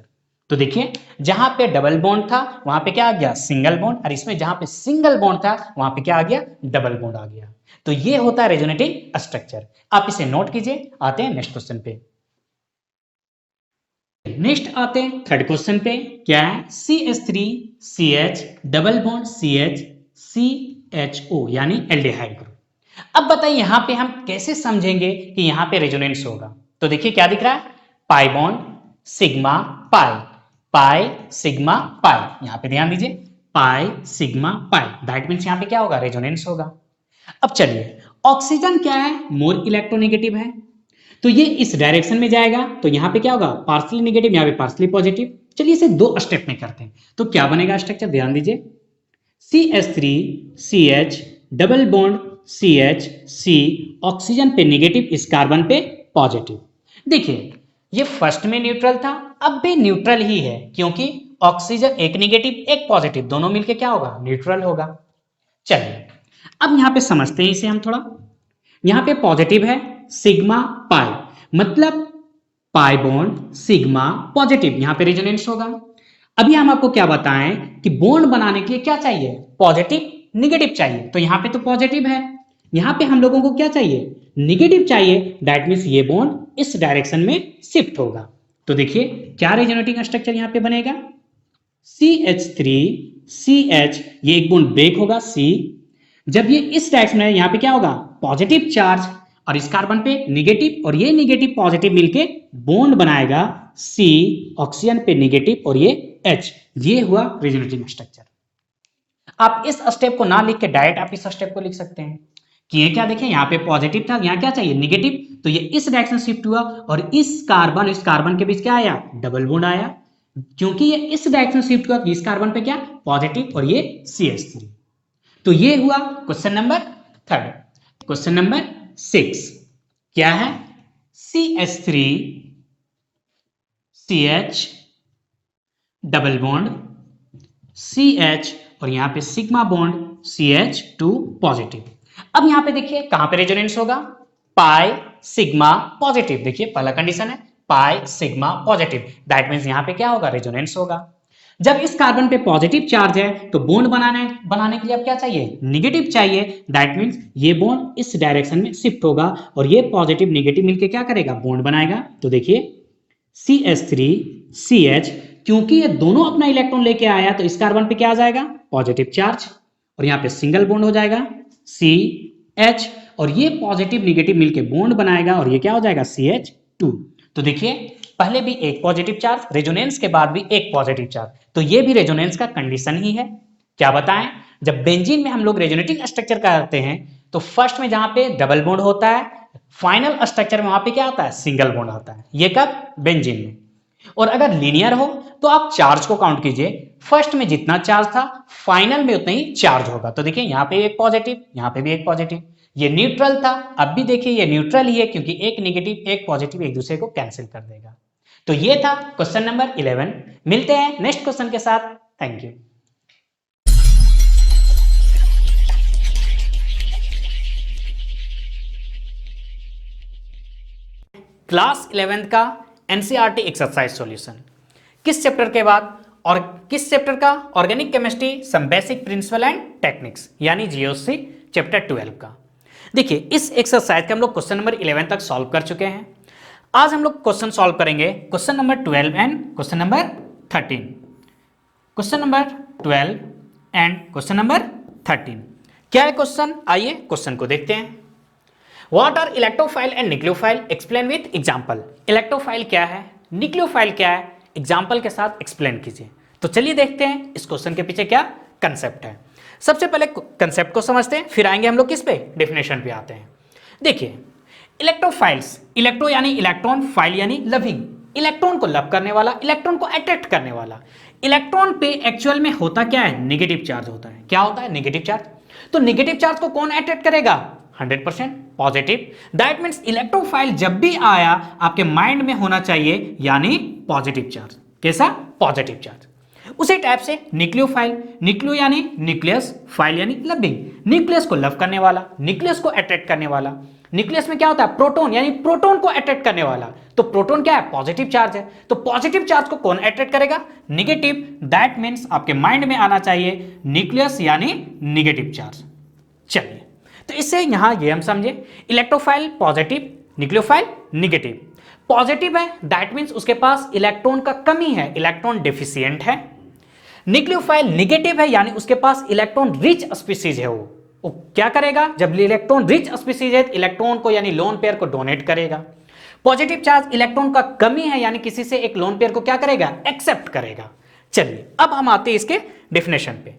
तो देखिए जहां पे डबल बॉन्ड था वहां पे क्या आ गया, सिंगल बॉन्ड, और इसमें जहां पे सिंगल बॉन्ड था वहां पे क्या आ गया, डबल बॉन्ड आ गया। तो ये होता है रेजोनेटिंग स्ट्रक्चर। आप इसे नोट कीजिए। आते हैं नेक्स्ट क्वेश्चन पे। नेक्स्ट आते हैं थर्ड क्वेश्चन पे, क्या है, CH3CH double bond CH CHO यानी एल्डिहाइड ग्रुप। अब बताइए यहां पे हम कैसे समझेंगे कि यहां पे रेजोनेंस होगा। तो देखिए क्या दिख रहा है, pi bond sigma pi, pi sigma pi, यहां पे ध्यान दीजिए, pi sigma pi, that means यहां पे क्या होगा, रेजोनेंस होगा। अब चलिए ऑक्सीजन क्या है, मोर इलेक्ट्रोनेगेटिव है, तो ये इस डायरेक्शन में जाएगा, तो यहां पे क्या होगा, पार्सली नेगेटिव, यहां पे पार्सली पॉजिटिव। चलिए इसे दो स्टेप में करते हैं, तो क्या बनेगा स्ट्रक्चर, ध्यान दीजिए, CH3CH double bond CH oxygen पे नेगेटिव, इस कार्बन पे पॉजिटिव। देखिए ये फर्स्ट में न्यूट्रल था, अब भी न्यूट्रल ही है, क्योंकि ऑक्सीजन एक नेगेटिव एक पॉजिटिव दोनों मिलके क्या होगा, न्यूट्रल होगा। चलिए अब यहां पे समझते हैं इसे हम थोड़ा, यहां पे पॉजिटिव है सिग्मा पाई, मतलब पाई बॉन्ड सिग्मा पॉजिटिव, यहां पे रेजोनेंस होगा। अभी हम आपको क्या बताएं कि बॉन्ड बनाने के लिए क्या चाहिए, पॉजिटिव निगेटिव चाहिए, तो यहां पे तो पॉजिटिव है, यहां पे हम लोगों को क्या चाहिए, निगेटिव चाहिए, दैट मींस ये बॉन्ड इस डायरेक्शन में शिफ्ट होगा। तो देखिए क्या रेजोनेटिंग स्ट्रक्चर यहां पे बनेगा, CH3CH, ये एक बॉन्ड ब्रेक होगा C, जब ये इस डायरेक्शन में यहां पे क्या होगा, पॉजिटिव चार्ज, और इस कार्बन पे निगेटिव, और ये निगेटिव पॉजिटिव मिलके बॉन्ड बनाएगा C ऑक्सीजन पे निगेटिव, और ये H, ये हुआ रेजोनेटिंग स्ट्रक्चर। आप इस स्टेप को ना लिख के डायरेक्ट आप इस स्टेप को लिख सकते हैं कि ये क्या, देखें यहाँ पे पॉजिटिव था, यहाँ क्या चाहिए, निगेटिव, तो ये इस डायरेक्शन शिफ्ट हुआ, और इस कार्बन के बीच क्या आया, डबल बॉन्ड आया, क्योंकि ये इस डायरेक्शन शिफ्ट हुआ, इस कार्बन पे क्या पॉजिटिव, और ये CH3। तो ये हुआ question number third. Question number 6 क्या है, CH3CH डबल बॉन्ड CH, और यहां पे सिग्मा बॉन्ड CH2 पॉजिटिव। अब यहां पे देखिए कहां पे रेजोनेंस होगा, पाई सिग्मा पॉजिटिव, देखिए पहला कंडीशन है pi sigma positive, that means यहां पे क्या होगा, रेजोनेंस होगा। जब इस कार्बन पे पॉजिटिव चार्ज है तो बॉन्ड बनाने के लिए अब क्या चाहिए, निगेटिव चाहिए, दैट मींस ये बॉन्ड इस डायरेक्शन में शिफ्ट होगा, और ये पॉजिटिव निगेटिव मिलके क्या करेगा, बॉन्ड बनाएगा। तो देखिए CH3CH, क्योंकि ये दोनों अपना इलेक्ट्रॉन लेके आया, तो इस कार्बन पे क्या आ जाएगा, पॉजिटिव चार्ज, और यहां पे सिंगल बॉन्ड हो जाएगा CH, और ये पॉजिटिव निगेटिव मिलके बॉन्ड बनाएगा, और ये क्या हो जाएगा, CH2। तो देखिए पहले भी एक पॉजिटिव चार्ज, रेजोनेंस के बाद भी एक पॉजिटिव चार्ज, तो ये भी रेजोनेंस का कंडीशन ही है। क्या बताएं, जब बेंजीन में हम लोग रेजोनेटिंग स्ट्रक्चर करते हैं तो फर्स्ट में जहां पे डबल बॉन्ड होता है, फाइनल स्ट्रक्चर में वहां पे क्या आता है, सिंगल बॉन्ड आता है, ये कब, बेंजीन में। और अगर लीनियर हो तो आप चार्ज को काउंट कीजिए, फर्स्ट में जितना चार्ज था फाइनल में उतना ही चार्ज होगा। तो देखिए यहाँ पे एक पॉजिटिव, यहाँ पे भी एक पॉजिटिव, ये न्यूट्रल था, अब भी देखिए ये न्यूट्रल ही है, क्योंकि एक नेगेटिव एक पॉजिटिव एक दूसरे को कैंसिल कर देगा। तो ये था क्वेश्चन नंबर 11। मिलते हैं नेक्स्ट क्वेश्चन के साथ। Thank you. क्लास 11th का एनसीईआरटी एक्सरसाइज सॉल्यूशन, किस चैप्टर के बाद, और किस चैप्टर का, organic chemistry some basic principle and techniques, यानी जीओसी चैप्टर 12 का। देखिए इस एक्सरसाइज के हम लोग क्वेश्चन नंबर 11 तक सॉल्व कर चुके हैं। आज हम लोग क्वेश्चन सॉल्व करेंगे question number 12 and question number 13। Question number 12 and question number 13 क्या है क्वेश्चन, आइए क्वेश्चन को देखते हैं। What are electrophile and nucleophile, explain with example. Electrophile क्या है, न्यूक्लियोफाइल क्या है, एग्जांपल के साथ एक्सप्लेन कीजिए। तो चलिए देखते हैं इस क्वेश्चन के पीछे क्या कंसेप्ट है। सबसे पहले कंसेप्ट को समझते हैं, फिर आएंगे हम लोग किस पे, डेफिनेशन पे आते हैं। देखिए इलेक्ट्रोफाइल्स, इलेक्ट्रो यानी इलेक्ट्रॉन, फाइल यानी लविंग, इलेक्ट्रॉन को लव करने वाला, इलेक्ट्रॉन को अट्रैक्ट करने वाला। इलेक्ट्रॉन पे एक्चुअल में होता क्या है? नेगेटिव चार्ज होता है। क्या होता है? Negative charge. तो नेगेटिव चार्ज को कौन अट्रैक्ट करेगा? 100% पॉजिटिव। दैट मीन्स इलेक्ट्रोफाइल जब भी आया आपके माइंड में होना चाहिए यानी पॉजिटिव चार्ज। कैसा? Positive charge. उसी टाइप से न्यूक्लियोफाइल, न्यूक्लियो यानी न्यूक्लियस, फाइल यानी लविंग, न्यूक्लियस को लव करने वाला, न्यूक्लियस को अट्रैक्ट करने वाला। न्यूक्लियस में क्या होता है? प्रोटॉन यानी प्रोटॉन को अट्रैक्ट करने वाला। तो प्रोटॉन क्या है? पॉजिटिव चार्ज है। तो पॉजिटिव चार्ज को कौन अट्रैक्ट करेगा? नेगेटिव। दैट मीन्स आपके माइंड में आना चाहिए न्यूक्लियस यानी नेगेटिव चार्ज। चलिए, तो इससे यहां ये हम समझे electrophile positive, nucleophile negative. Positive है दैट मीन्स उसके पास इलेक्ट्रॉन का कमी है, इलेक्ट्रॉन डेफिशिएंट है। न्यूक्लियोफाइल नेगेटिव है यानी उसके पास इलेक्ट्रॉन रिच स्पीसीज है। वो क्या करेगा? जब इलेक्ट्रॉन रिच स्पीसीज है इलेक्ट्रॉन को यानी लोन पेयर को डोनेट करेगा। पॉजिटिव चार्ज इलेक्ट्रॉन का कमी है यानी किसी से एक लोन पेयर को क्या करेगा? एक्सेप्ट करेगा। चलिए अब हम आते हैं इसके डेफिनेशन पे।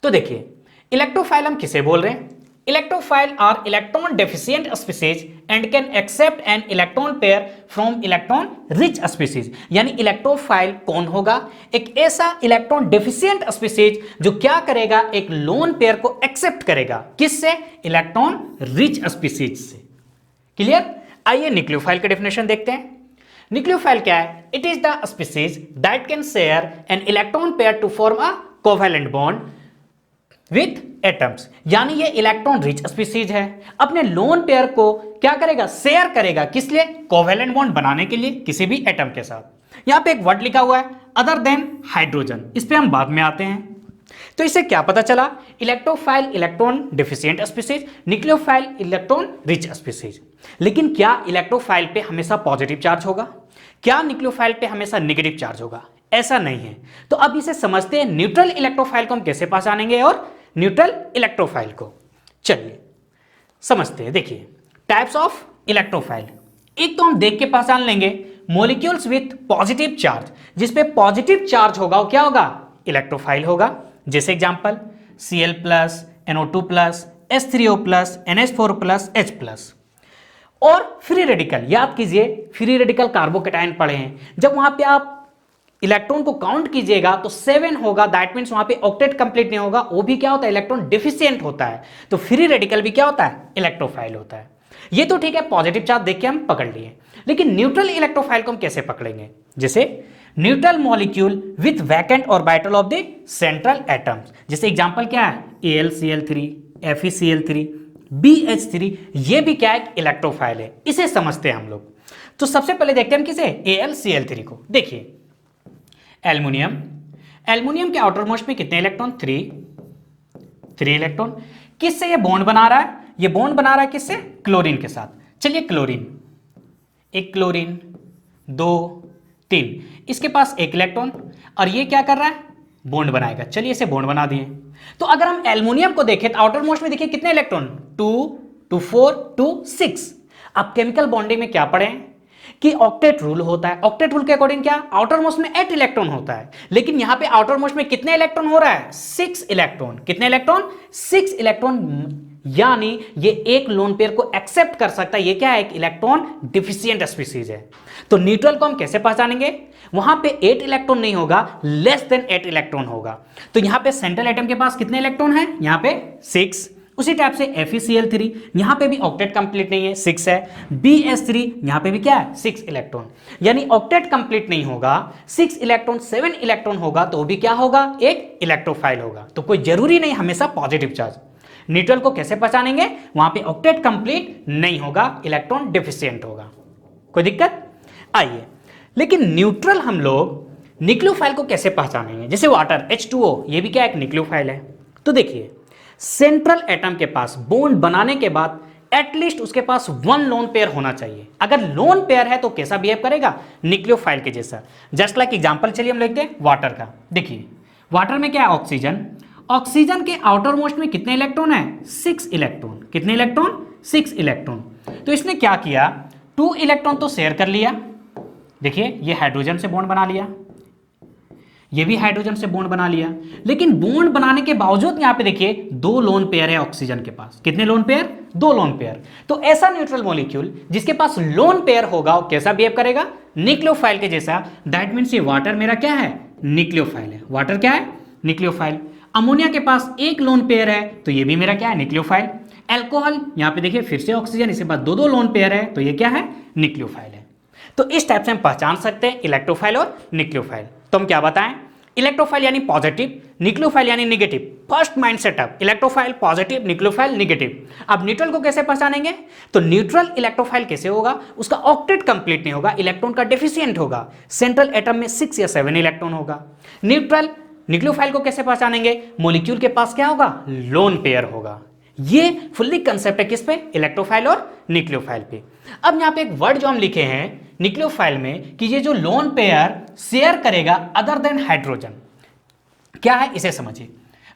तो देखिए इलेक्ट्रोफाइल हम किसे बोल रहे हैं? Electrophile are electron deficient species and can accept an electron pair from electron rich species. यानी इलेक्ट्रोफाइल कौन होगा? एक ऐसा इलेक्ट्रॉन डेफिशिएंट स्पीसीज जो क्या करेगा? एक लोन पेयर को एक्सेप्ट करेगा। किससे? इलेक्ट्रॉन रिच स्पीसीज से। क्लियर? आइए न्यूक्लियोफाइल के डेफिनेशन देखते हैं। न्यूक्लियोफाइल क्या है? It is the species that can share an electron pair to form a covalent bond with atoms. यानी ये इलेक्ट्रॉन रिच स्पीसीज है, अपने लोन पेयर को क्या करेगा? शेयर करेगा। किस लिए? कोवैलेंट बॉन्ड बनाने के लिए किसी भी एटम के साथ। यहां पे एक वर्ड लिखा हुआ है अदर देन हाइड्रोजन, इस पे हम बाद में आते हैं। तो इससे क्या पता चला? Electrophile electron deficient species, nucleophile electron rich species. लेकिन क्या इलेक्ट्रोफाइल पे हमेशा पॉजिटिव चार्ज होगा? क्या न्यूक्लियोफाइल पे हमेशा नेगेटिव चार्ज होगा? ऐसा नहीं है। तो अब इसे समझते हैं न्यूट्रल इलेक्ट्रोफाइल को हम कैसे पहचानेंगे और न्यूट्रल इलेक्ट्रोफाइल को। चलिए समझते हैं। देखिए टाइप्स ऑफ इलेक्ट्रोफाइल। एक तो हम देख के पहचान लेंगे मॉलिक्यूल्स विथ पॉजिटिव चार्ज। जिस पे पॉजिटिव चार्ज होगा वो क्या होगा? इलेक्ट्रोफाइल होगा। जैसे example Cl+, NO2+, H3O+, NH4+, H+। और फ्री रेडिकल, याद कीजिए फ्री रेडिकल कार्बोकेटाइन पढ़े हैं। जब वहां पे आप इलेक्ट्रॉन को काउंट कीजिएगा तो 7 होगा। दैट मीन्स वहां पे ऑक्टेट कंप्लीट नहीं होगा, वो भी क्या होता है? इलेक्ट्रॉन डेफिशिएंट होता है। तो फ्री रेडिकल भी क्या होता है? इलेक्ट्रोफाइल होता है। ये तो ठीक है, पॉजिटिव चार्ज देख के हम पकड़ लिए। लेकिन न्यूट्रल इलेक्ट्रोफाइल को हम कैसे पकड़ेंगे? जैसे neutral molecule with vacant orbital of the central atoms. जैसे एग्जांपल क्या है? AlCl3, FeCl3, BH3। ये भी क्या है? इलेक्ट्रोफाइल है। इसे समझते हैं हम लोग। तो सबसे पहले देखते हैं हम किसे? AlCl3 को। देखिए एल्युमिनियम, एल्युमिनियम के आउटर मोस्ट में कितने इलेक्ट्रॉन? 3 इलेक्ट्रॉन। किससे ये बॉन्ड बना रहा है? ये बॉन्ड बना रहा है किससे? क्लोरीन के साथ। चलिए क्लोरीन, एक क्लोरीन, 2, 3, इसके पास एक इलेक्ट्रॉन और ये क्या कर रहा है? बॉन्ड बनाएगा। चलिए इसे बॉन्ड बना दिए। तो अगर हम एल्युमिनियम को देखें तो आउटर मोस्ट में देखिए कितने इलेक्ट्रॉन? 2, 4, 2, 6। अब केमिकल बॉन्डिंग में क्या पढ़े कि ऑक्टेट रूल होता है। ऑक्टेट रूल के अकॉर्डिंग क्या? आउटर मोस्ट में 8 इलेक्ट्रॉन होता है। लेकिन यहां पे आउटर मोस्ट में कितने इलेक्ट्रॉन हो रहा है? 6 इलेक्ट्रॉन। कितने इलेक्ट्रॉन? 6 इलेक्ट्रॉन। यानी ये एक लोन पेयर को एक्सेप्ट कर सकता है। ये क्या है? एक इलेक्ट्रॉन डिफिशिएंट स्पीसीज है। तो न्यूट्रल को हम कैसे पहचानेंगे? वहां पे 8 इलेक्ट्रॉन नहीं होगा, लेस देन 8 इलेक्ट्रॉन होगा। तो यहां पे सेंट्रल एटम के पास कितने इलेक्ट्रॉन है? यहां पे 6। उसी टाइप से FeCl3, यहां पे भी ऑक्टेट कंप्लीट नहीं है, 6 है। BH3, यहां पे भी क्या है? 6 इलेक्ट्रॉन। यानी ऑक्टेट कंप्लीट नहीं होगा, 6 इलेक्ट्रॉन 7 इलेक्ट्रॉन होगा तो भी क्या होगा? एक इलेक्ट्रोफाइल होगा। तो कोई जरूरी नहीं हमेशा पॉजिटिव चार्ज। न्यूट्रल को कैसे पहचानेंगे? वहां पे ऑक्टेट कंप्लीट नहीं होगा, इलेक्ट्रॉन डेफिशिएंट होगा। कोई दिक्कत? आइए, लेकिन न्यूट्रल हम लोग न्यूक्लियोफाइल को कैसे पहचानेंगे? जैसे वाटर H2O, ये भी क्या? एक न्यूक्लियोफाइल है। तो देखिए सेंट्रल एटम के पास बॉन्ड बनाने के बाद एटलीस्ट उसके पास 1 लोन पेयर होना चाहिए। अगर लोन पेयर है तो कैसा बिहेव करेगा? न्यूक्लियोफाइल के जैसा। जस्ट लाइक एग्जांपल चलिए हम लिखते हैं वाटर का। देखिए वाटर में क्या है? ऑक्सीजन। ऑक्सीजन के आउटर मोस्ट में कितने इलेक्ट्रॉन है? 6 इलेक्ट्रॉन। कितने इलेक्ट्रॉन? 6 इलेक्ट्रॉन। तो इसने क्या किया? 2 इलेक्ट्रॉन तो शेयर कर लिया। देखिए ये हाइड्रोजन से बॉन्ड बना लिया, ये भी हाइड्रोजन से बॉन्ड बना लिया, लेकिन बॉन्ड बनाने के बावजूद यहां पे देखिए 2 लोन पेयर है ऑक्सीजन के पास। कितने लोन पेयर? 2 lone pair. तो ऐसा न्यूट्रल मॉलिक्यूल जिसके पास लोन पेयर होगा वो कैसा बिहेव करेगा? न्यूक्लियोफाइल के जैसा। दैट मीन्स ये वाटर मेरा क्या है? न्यूक्लियोफाइल है। वाटर क्या है? न्यूक्लियोफाइल। अमोनिया के पास एक लोन पेयर है तो ये भी मेरा क्या है? न्यूक्लियोफाइल। अल्कोहल, यहां पे देखिए फिर से ऑक्सीजन, इसके बाद 2 लोन पेयर है तो ये क्या है? न्यूक्लियोफाइल है। तो इस टाइप से हम पहचान सकते हैं इलेक्ट्रोफाइल और न्यूक्लियोफाइल। तो हम क्या बताएं? इलेक्ट्रोफाइल यानी पॉजिटिव, न्यूक्लियोफाइल यानी negative. First mind setup, electrophile positive, nucleophile negative. अब न्यूट्रल को कैसे पहचानेंगे? तो न्यूट्रल इलेक्ट्रोफाइल कैसे होगा? उसका ऑक्टेट कंप्लीट नहीं होगा, इलेक्ट्रॉन का डेफिशिएंट होगा, सेंट्रल एटम में 6 या 7 इलेक्ट्रॉन होगा। न्यूट्रल न्यूक्लियोफाइल को कैसे पहचानेंगे? मॉलिक्यूल के पास क्या होगा? लोन पेयर होगा। ये फुल्ली कंसेप्ट है किस पे? इलेक्ट्रोफाइल और न्यूक्लियोफाइल पे। अब यहां पे एक वर्ड जो हम लिखे हैं न्यूक्लियोफाइल में कि ये जो लोन पेयर शेयर करेगा अदर देन हाइड्रोजन, क्या है इसे समझिए।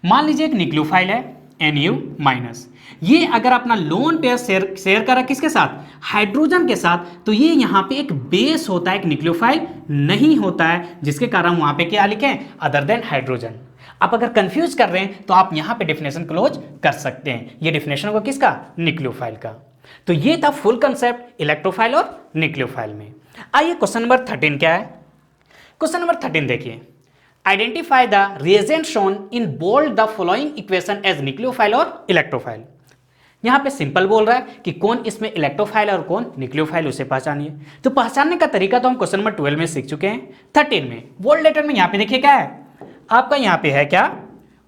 मान लीजिए एक न्यूक्लियोफाइल है Nu-, ये अगर अपना लोन पेयर शेयर करा किसके साथ? हाइड्रोजन के साथ, तो ये यहां पे एक बेस होता है, एक न्यूक्लियोफाइल नहीं होता है, जिसके कारण वहां पे क्या लिखें? Other than hydrogen. आप अगर कंफ्यूज कर रहे हैं तो आप यहां पे डेफिनेशन क्लोज कर सकते हैं। ये डेफिनेशन होगा किसका? न्यूक्लियोफाइल का। तो ये था फुल कंसेप्ट इलेक्ट्रोफाइल और न्यूक्लियोफाइल में। आइए क्वेश्चन नंबर 13 क्या है? क्वेश्चन नंबर 13 देखिए, identify the reagent shown in bold the following equation as nucleophile और इलेक्ट्रोफाइल। यहां पे सिंपल बोल रहा है कि कौन इसमें इलेक्ट्रोफाइल और कौन न्यूक्लियोफाइल, उसे पहचानिए। तो पहचानने का तरीका तो हम क्वेश्चन नंबर 12 में सीख चुके हैं। 13 में बोल्ड लेटर में यहां पे देखिए क्या है आपका? यहां पे है क्या?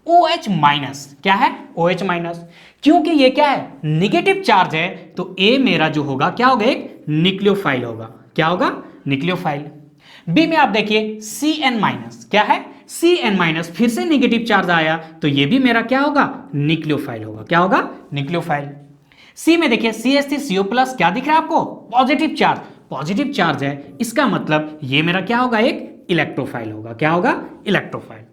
OH-। क्या है? OH-। क्योंकि ये क्या है? निगेटिव चार्ज है तो ए मेरा जो होगा क्या होगा? एक न्यूक्लियोफाइल होगा। क्या होगा? न्यूक्लियोफाइल। बी में आप देखिए Cn-। क्या है? Cn-, फिर से निगेटिव चार्ज आया तो ये भी मेरा क्या होगा? न्यूक्लियोफाइल होगा। क्या होगा? न्यूक्लियोफाइल। सी में देखिए CH3CO+, क्या दिख रहा है आपको? Positive charge. पॉजिटिव चार्ज है, इसका मतलब ये मेरा क्या होगा? एक इलेक्ट्रोफाइल होगा। क्या होगा? इलेक्ट्रोफाइल।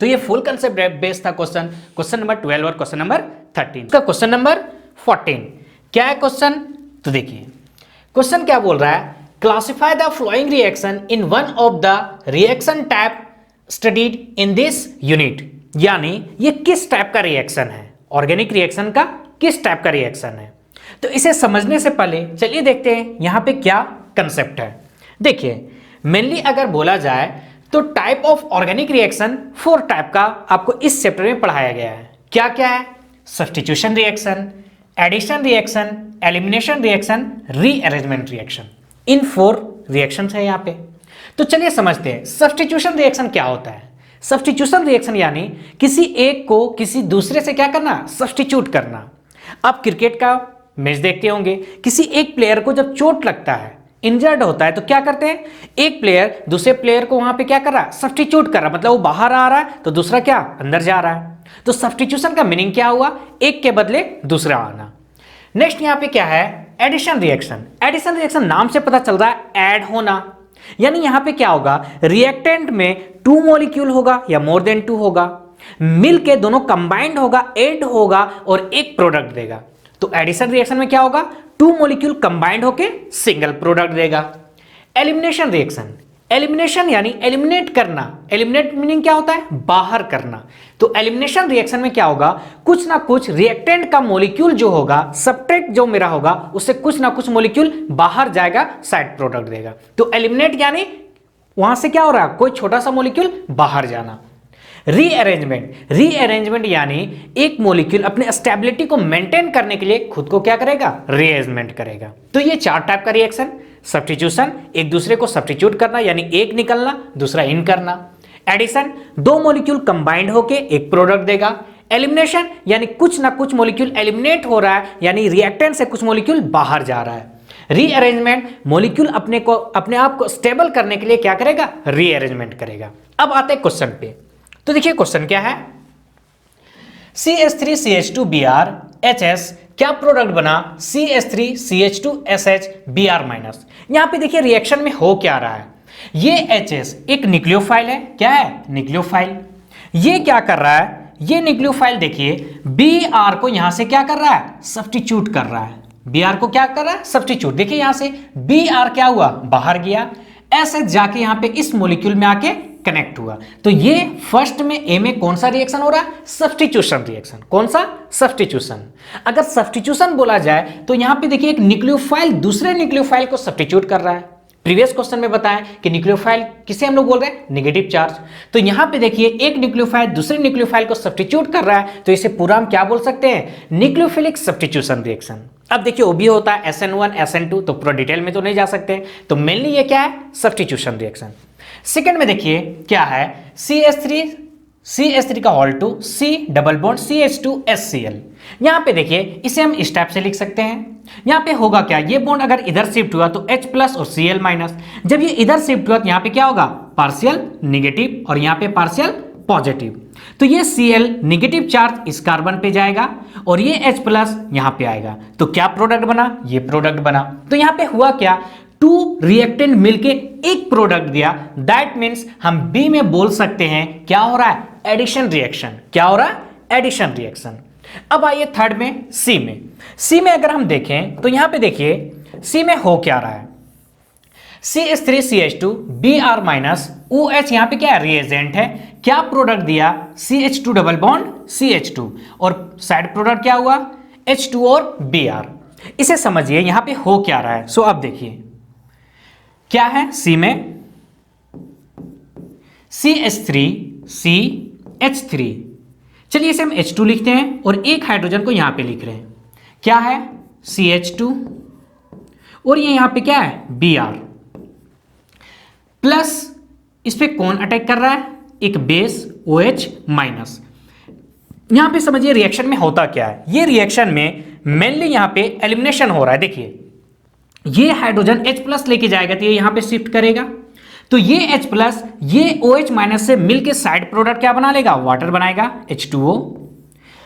तो ये फुल कंसेप्ट बेस्ड था क्वेश्चन नंबर 12 और क्वेश्चन नंबर 13 का। क्वेश्चन नंबर 14 क्या है क्वेश्चन? तो देखिए क्वेश्चन क्या बोल रहा है? Classify the flowing reaction in one of the reaction type studied in this unit. यानी ये किस टाइप का रिएक्शन है? ऑर्गेनिक रिएक्शन का किस टाइप का रिएक्शन है? तो इसे समझने से पहले चलिए देखते हैं यहां पे क्या कंसेप्ट है। देखिए मेनली अगर बोला जाए तो type of organic reaction 4 type का आपको इस चैप्टर में पढ़ाया गया है। क्या क्या है? Substitution reaction, addition reaction, elimination reaction, rearrangement reaction. इन 4 रिएक्शंस है यहाँ पे। तो चलिए समझते हैं सब्स्टिट्यूशन रिएक्शन क्या होता है। सब्स्टिट्यूशन रिएक्शन यानी किसी एक को किसी दूसरे से क्या करना? सब्स्टिट्यूट करना। आप क्रिकेट का मैच देखते होंगे, किसी एक प्लेयर को जब चोट लगता है, इंजर्ड होता है, तो क्या करते हैं? एक प्लेयर दूसरे प्लेयर को वहां पे क्या कर रहा है? सब्स्टिट्यूट कर रहा है, मतलब वो बाहर आ रहा है तो दूसरा क्या? अंदर जा रहा है। तो सब्स्टिट्यूशन का मीनिंग क्या हुआ? एक के बदले दूसरा आना। नेक्स्ट यहां पे क्या है? Addition reaction. एडिशन रिएक्शन नाम से पता चल रहा है ऐड होना, यानी यहां पे क्या होगा? रिएक्टेंट में 2 मॉलिक्यूल होगा या मोर देन 2 होगा, मिलके दोनों कंबाइंड होगा, ऐड होगा और एक प्रोडक्ट देगा। तो एडिशन रिएक्शन में क्या होगा? 2 मॉलिक्यूल कंबाइंड होके सिंगल प्रोडक्ट देगा। एलिमिनेशन रिएक्शन, एलिमिनेशन यानी एलिमिनेट करना। एलिमिनेट मीनिंग क्या होता है? बाहर करना। तो एलिमिनेशन रिएक्शन में क्या होगा? कुछ ना कुछ रिएक्टेंट का मॉलिक्यूल जो होगा, सब्सट्रेट जो मेरा होगा, उससे कुछ ना कुछ मॉलिक्यूल बाहर जाएगा, साइड प्रोडक्ट देगा। तो एलिमिनेट यानी वहां से क्या हो रहा है? कोई छोटा सा मॉलिक्यूल बाहर जाना। रीअरेंजमेंट, रीअरेंजमेंट यानी एक मॉलिक्यूल अपने स्टेबिलिटी को मेंटेन करने के लिए खुद को क्या करेगा? रीअरेंजमेंट करेगा। तो ये 4 टाइप का रिएक्शन। सब्स्टिट्यूशन, एक दूसरे को सब्स्टिट्यूट करना यानी एक निकलना दूसरा इन करना। एडिशन, 2 मॉलिक्यूल कंबाइंड होके एक प्रोडक्ट देगा। एलिमिनेशन यानी कुछ ना कुछ मॉलिक्यूल एलिमिनेट हो रहा है, यानी रिएक्टेंट से कुछ मॉलिक्यूल बाहर जा रहा है। रीअरेंजमेंट, मॉलिक्यूल अपने आप को स्टेबल करने के लिए क्या करेगा? रीअरेंजमेंट करेगा। अब आते हैं क्वेश्चन पे। तो देखिए क्वेश्चन क्या है? CH3CH2Br HS क्या प्रोडक्ट बना? CH3CH2SH Br-। यहां पे देखिए रिएक्शन में हो क्या रहा है? ये HS एक न्यूक्लियोफाइल है। क्या है? न्यूक्लियोफाइल। ये क्या कर रहा है? ये न्यूक्लियोफाइल देखिए Br को यहां से क्या कर रहा है? सब्स्टिट्यूट कर रहा है। Br को क्या कर रहा है? सब्स्टिट्यूट। देखिए यहां से Br क्या हुआ? बाहर गया। SH जाके यहां पे इस मॉलिक्यूल में आके कनेक्ट हुआ। तो ये फर्स्ट में ए में कौन सा रिएक्शन हो रहा है? Substitution reaction. कौन सा? सब्स्टिट्यूशन। अगर सब्स्टिट्यूशन बोला जाए तो यहां पे देखिए एक न्यूक्लियोफाइल दूसरे न्यूक्लियोफाइल को सब्स्टिट्यूट कर रहा है। प्रीवियस क्वेश्चन में बताया कि न्यूक्लियोफाइल किसे हम लोग बोल रहे हैं? Negative charge. तो यहां पे देखिए एक न्यूक्लियोफाइल दूसरे न्यूक्लियोफाइल को सब्स्टिट्यूट कर रहा है, तो इसे पूरा हम क्या बोल सकते हैं? Nucleophilic substitution reaction. अब देखिए वो भी होता है SN1 SN2, तो पूरा डिटेल में तो नहीं जा सकते, तो मेनली ये क्या है? Substitution reaction. सेकेंड में देखिए क्या है? CH3 का whole 2 C double bond CH2SCl। यहां पे देखिए इसे हम इस टाइप से लिख सकते हैं। यहां पे होगा क्या? ये बॉन्ड अगर इधर शिफ्ट हुआ तो H प्लस और Cl माइनस। जब ये इधर शिफ्ट हुआ तो यहां पे क्या होगा? पार्शियल निगेटिव और यहां पे पार्शियल पॉजिटिव। तो ये Cl निगेटिव चार्ज इस कार्बन पे जाएगा और ये H प्लस यहां पे आएगा। तो क्या प्रोडक्ट बना? ये प्रोडक्ट बना। तो यहां पे हुआ क्या? 2 रिएक्टेंट मिलके एक प्रोडक्ट दिया। दैट मीन्स हम बी में बोल सकते हैं क्या हो रहा है? Addition reaction. क्या हो रहा है? Addition reaction. अब आइए थर्ड में सी में। सी में अगर हम देखें तो यहां पे देखिए सी में हो क्या रहा है? CH3CH2 Br माइनस OH यहां पे क्या है? रिएजेंट है। क्या प्रोडक्ट दिया? CH2 डबल बॉन्ड CH2 और साइड प्रोडक्ट क्या हुआ? H2 और Br। इसे समझिए यहां पे हो क्या रहा है। सो अब देखिए क्या है? सी में CH3CH3। चलिए इसे हम H2 लिखते हैं और एक हाइड्रोजन को यहां पे लिख रहे हैं। क्या है? CH2 और ये यहां पे क्या है? Br प्लस इस पे कौन अटैक कर रहा है? एक बेस OH माइनस। यहां पे समझिए रिएक्शन में होता क्या है? ये रिएक्शन में मेनली यहां पे एलिमिनेशन हो रहा है। देखिए ये हाइड्रोजन H प्लस लेके जाएगा तो ये यहां पे शिफ्ट करेगा, तो ये H प्लस ये OH माइनस से मिलके साइड प्रोडक्ट क्या बना लेगा? वाटर बनाएगा H2O।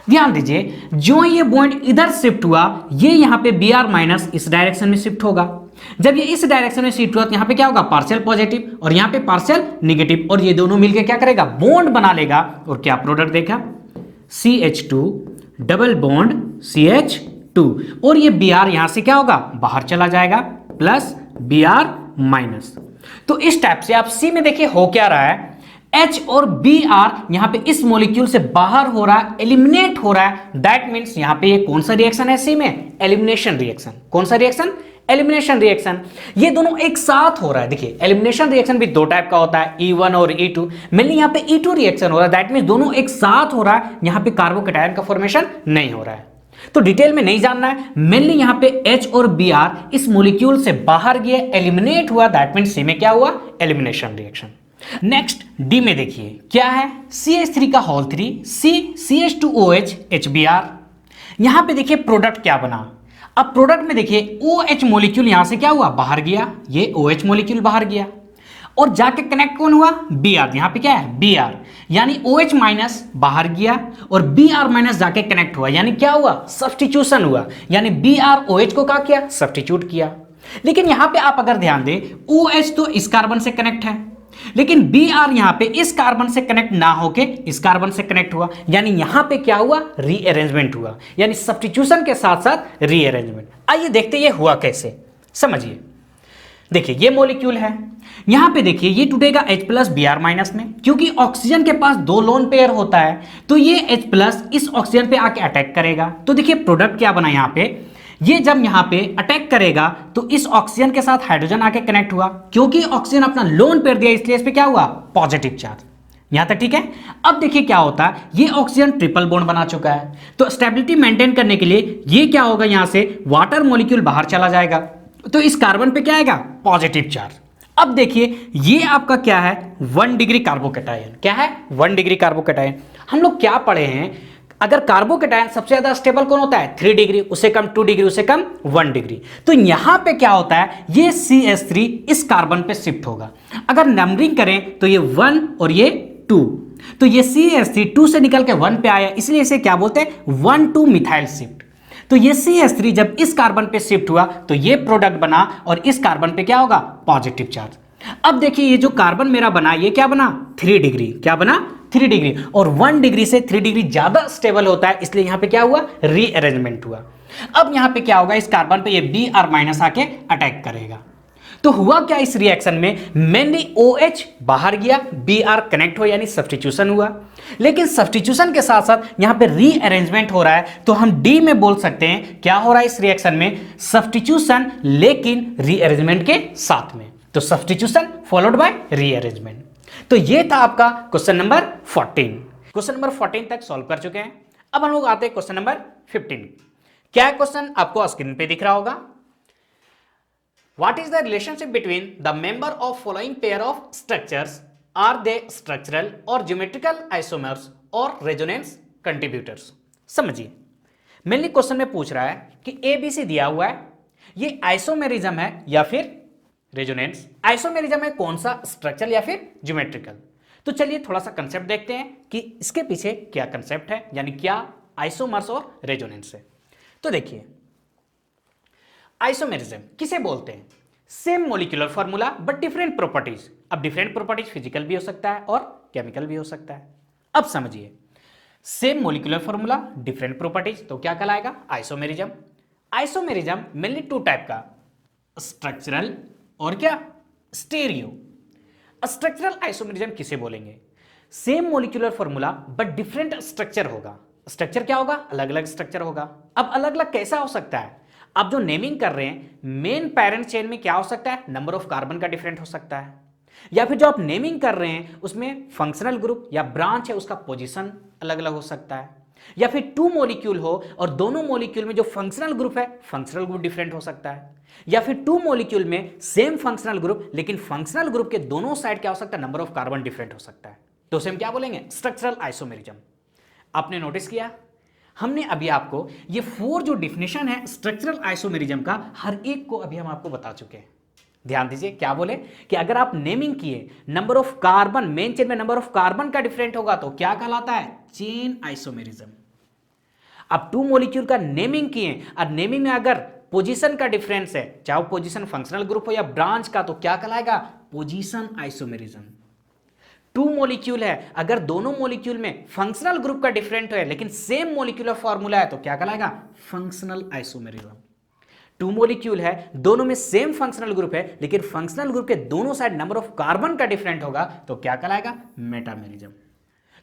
ध्यान दीजिए जो ये बॉन्ड इधर शिफ्ट हुआ ये यहां पे Br माइनस इस डायरेक्शन में शिफ्ट होगा। जब ये इस डायरेक्शन में शिफ्ट हुआ तो यहां पे क्या होगा? पार्शियल पॉजिटिव और यहां पे पार्शियल निगेटिव, और ये दोनों मिलके क्या करेगा? बॉन्ड बना लेगा और क्या प्रोडक्ट देखा? CH2 डबल बॉन्ड CH2 और ये Br यहां से क्या होगा? बाहर चला जाएगा प्लस Br माइनस। तो इस टाइप से आप सी में देखिए हो क्या रहा है? H और Br यहां पे इस मॉलिक्यूल से बाहर हो रहा है, एलिमिनेट हो रहा है। दैट मींस यहां पे ये कौन सा रिएक्शन है? सी में एलिमिनेशन रिएक्शन। कौन सा रिएक्शन? Elimination reaction. ये दोनों एक साथ हो रहा है। देखिए एलिमिनेशन रिएक्शन भी 2 टाइप का होता है, E1 और E2। मेनली यहां पे E2 रिएक्शन हो रहा है। दैट मींस दोनों एक साथ हो रहा है, यहां पे कार्बोकैटायन का फॉर्मेशन नहीं हो रहा है। तो डिटेल में नहीं जानना है, मेनली यहां पे H और Br इस मॉलिक्यूल से बाहर गए, एलिमिनेट हुआ। दैट मींस सी में क्या हुआ? Elimination reaction. नेक्स्ट डी में देखिए क्या है? CH3 का होल 3 C CH2OH HBr। यहां पे देखिए प्रोडक्ट क्या बना? अब प्रोडक्ट में देखिए OH मॉलिक्यूल यहां से क्या हुआ? बाहर गया। ये OH मॉलिक्यूल बाहर गया और जाके कनेक्ट कौन हुआ? Br। यहां पे क्या है? Br, यानी OH माइनस बाहर गया और Br माइनस जाके कनेक्ट हुआ, यानी क्या हुआ? सब्स्टिट्यूशन हुआ। यानी Br OH को क्या किया? सब्स्टिट्यूट किया। लेकिन यहां पे आप अगर ध्यान दें OH तो इस कार्बन से कनेक्ट है, लेकिन Br यहां पे इस कार्बन से कनेक्ट ना होके इस कार्बन से कनेक्ट हुआ, यानी यहां पे क्या हुआ? रीअरेंजमेंट हुआ, यानी सब्स्टिट्यूशन के साथ साथ रीअरेंजमेंट। आइए देखते ये हुआ कैसे, समझिए। देखिए ये मॉलिक्यूल है, यहां पे देखिए ये टूटेगा H प्लस Br माइनस में, क्योंकि ऑक्सीजन के पास 2 लोन पेयर होता है, तो ये H प्लस इस ऑक्सीजन पे आके अटैक करेगा। तो देखिए प्रोडक्ट क्या बना? यहां पे ये जब यहां पे अटैक करेगा तो इस ऑक्सीजन के साथ हाइड्रोजन आके कनेक्ट हुआ, क्योंकि ऑक्सीजन अपना लोन पेयर दिया इसलिए इस पे क्या हुआ? Positive charge. यहां तक ठीक है। अब देखिए क्या होता है, ये ऑक्सीजन ट्रिपल बॉन्ड बना चुका है, तो स्टेबिलिटी मेंटेन करने के लिए ये क्या होगा? यहां से वाटर मॉलिक्यूल बाहर चला जाएगा, तो इस कार्बन पे क्या आएगा? Positive charge. अब देखिए ये आपका क्या है? 1 डिग्री कार्बोकैटायन। क्या है? 1 डिग्री कार्बोकैटायन। हम लोग क्या पढ़े हैं? अगर कार्बोकैटायन सबसे ज्यादा स्टेबल कौन होता है? 3 डिग्री, उससे कम 2 डिग्री, उससे कम 1 डिग्री। तो यहां पे क्या होता है? ये CH3 इस कार्बन पे शिफ्ट होगा। अगर नंबरिंग करें तो ये 1 और ये 2, तो ये CH3 2 से निकल के 1 पे आया, इसलिए इसे क्या बोलते हैं? 1,2 मिथाइल शिफ्ट। तो ये CH3 जब इस कार्बन पे शिफ्ट हुआ तो ये प्रोडक्ट बना और इस कार्बन पे क्या होगा? Positive charge. अब देखिए ये जो कार्बन मेरा बना ये क्या बना? 3 डिग्री। क्या बना? 3 डिग्री। और 1 डिग्री से 3 डिग्री ज्यादा स्टेबल होता है, इसलिए यहां पे क्या हुआ? रीअरेंजमेंट हुआ। अब यहां पे क्या होगा? इस कार्बन पे ये Br माइनस आके अटैक करेगा, तो हुआ क्या इस रिएक्शन में, मेनली OH बाहर गया, Br कनेक्ट हो यानी सब्स्टिट्यूशन हुआ, लेकिन सब्स्टिट्यूशन के साथ साथ यहां पे रीअरेंजमेंट हो रहा है, तो हम डी में बोल सकते हैं क्या हो रहा है इस रिएक्शन में, सब्स्टिट्यूशन लेकिन रीअरेंजमेंट के साथ में। तो सब्स्टिट्यूशन फॉलोड बाय रीअरेंजमेंट। तो ये था आपका क्वेश्चन नंबर 14। क्वेश्चन नंबर 14 तक सॉल्व कर चुके हैं। अब हम लोग आते हैं क्वेश्चन नंबर 15। क्या क्वेश्चन आपको स्क्रीन पे दिख रहा होगा, What is the relationship between the member of following pair of structures? Are they structural or geometrical isomers or resonance contributors? समझिए, मेनली क्वेश्चन में पूछ रहा है कि ABC दिया हुआ है, ये आइसोमेरिज्म है या फिर रेजोनेंस। आइसोमेरिज्म है कौन सा, स्ट्रक्चरल या फिर ज्योमेट्रिकल। तो चलिए थोड़ा सा कंसेप्ट देखते हैं कि इसके पीछे क्या कंसेप्ट है, यानी क्या आइसोमर्स और रेजोनेंस है। तो देखिए, आइसोमेरिज्म किसे बोलते हैं, same molecular formula but different properties. अब डिफरेंट प्रॉपर्टीज फिजिकल भी हो सकता है और केमिकल भी हो सकता है। अब समझिए, same molecular formula different properties, तो क्या कहलाएगा, isomerism. Isomerism mainly two type का, स्ट्रक्चरल और क्या, स्टेरियो। स्ट्रक्चरल आइसोमेरिज्म किसे बोलेंगे, same molecular formula but different structure होगा। स्ट्रक्चर क्या होगा, अलग अलग स्ट्रक्चर होगा। अब अलग अलग कैसा हो सकता है, आप जो नेमिंग कर रहे हैं मेन पैरेंट चेन में क्या हो सकता है, नंबर ऑफ कार्बन का डिफरेंट हो सकता है, या फिर जो आप नेमिंग कर रहे हैं उसमें फंक्शनल ग्रुप या ब्रांच है उसका पोजीशन अलग अलग हो सकता है, या फिर टू मॉलिक्यूल हो और दोनों मॉलिक्यूल में जो फंक्शनल ग्रुप है फंक्शनल ग्रुप डिफरेंट हो सकता है, या फिर टू मॉलिक्यूल में सेम फंक्शनल ग्रुप लेकिन फंक्शनल ग्रुप के दोनों साइड क्या हो सकता है, नंबर ऑफ कार्बन डिफरेंट हो सकता है। तो उसे हम क्या बोलेंगे, स्ट्रक्चरल आइसोमेरिज्म। आपने नोटिस किया, हमने अभी आपको ये 4 जो डिफिनेशन है स्ट्रक्चरल आइसोमेरिज्म का, हर एक को अभी हम आपको बता चुके हैं। ध्यान दीजिए, क्या बोले कि अगर आप नेमिंग किए number of carbon, main chain में नंबर ऑफ कार्बन का डिफरेंट होगा तो क्या कहलाता है, चेन आइसोमेरिज्म। अब टू मॉलिक्यूल का नेमिंग किए और नेमिंग में अगर पोजीशन का डिफरेंस है, चाहे वो पोजीशन फंक्शनल ग्रुप हो या ब्रांच का, तो क्या कहलाएगा, पोजीशन आइसोमेरिज्म। टू मॉलिक्यूल है, अगर दोनों मॉलिक्यूल में फंक्शनल ग्रुप का डिफरेंट है लेकिन सेम मॉलिक्यूलर फॉर्मूला है तो क्या कहलाएगा, फंक्शनल आइसोमेरिज्म। टू मॉलिक्यूल है, दोनों में सेम फंक्शनल ग्रुप है लेकिन फंक्शनल ग्रुप के दोनों साइड नंबर ऑफ कार्बन का डिफरेंट होगा तो क्या कहलाएगा, मेटामेरिज्म।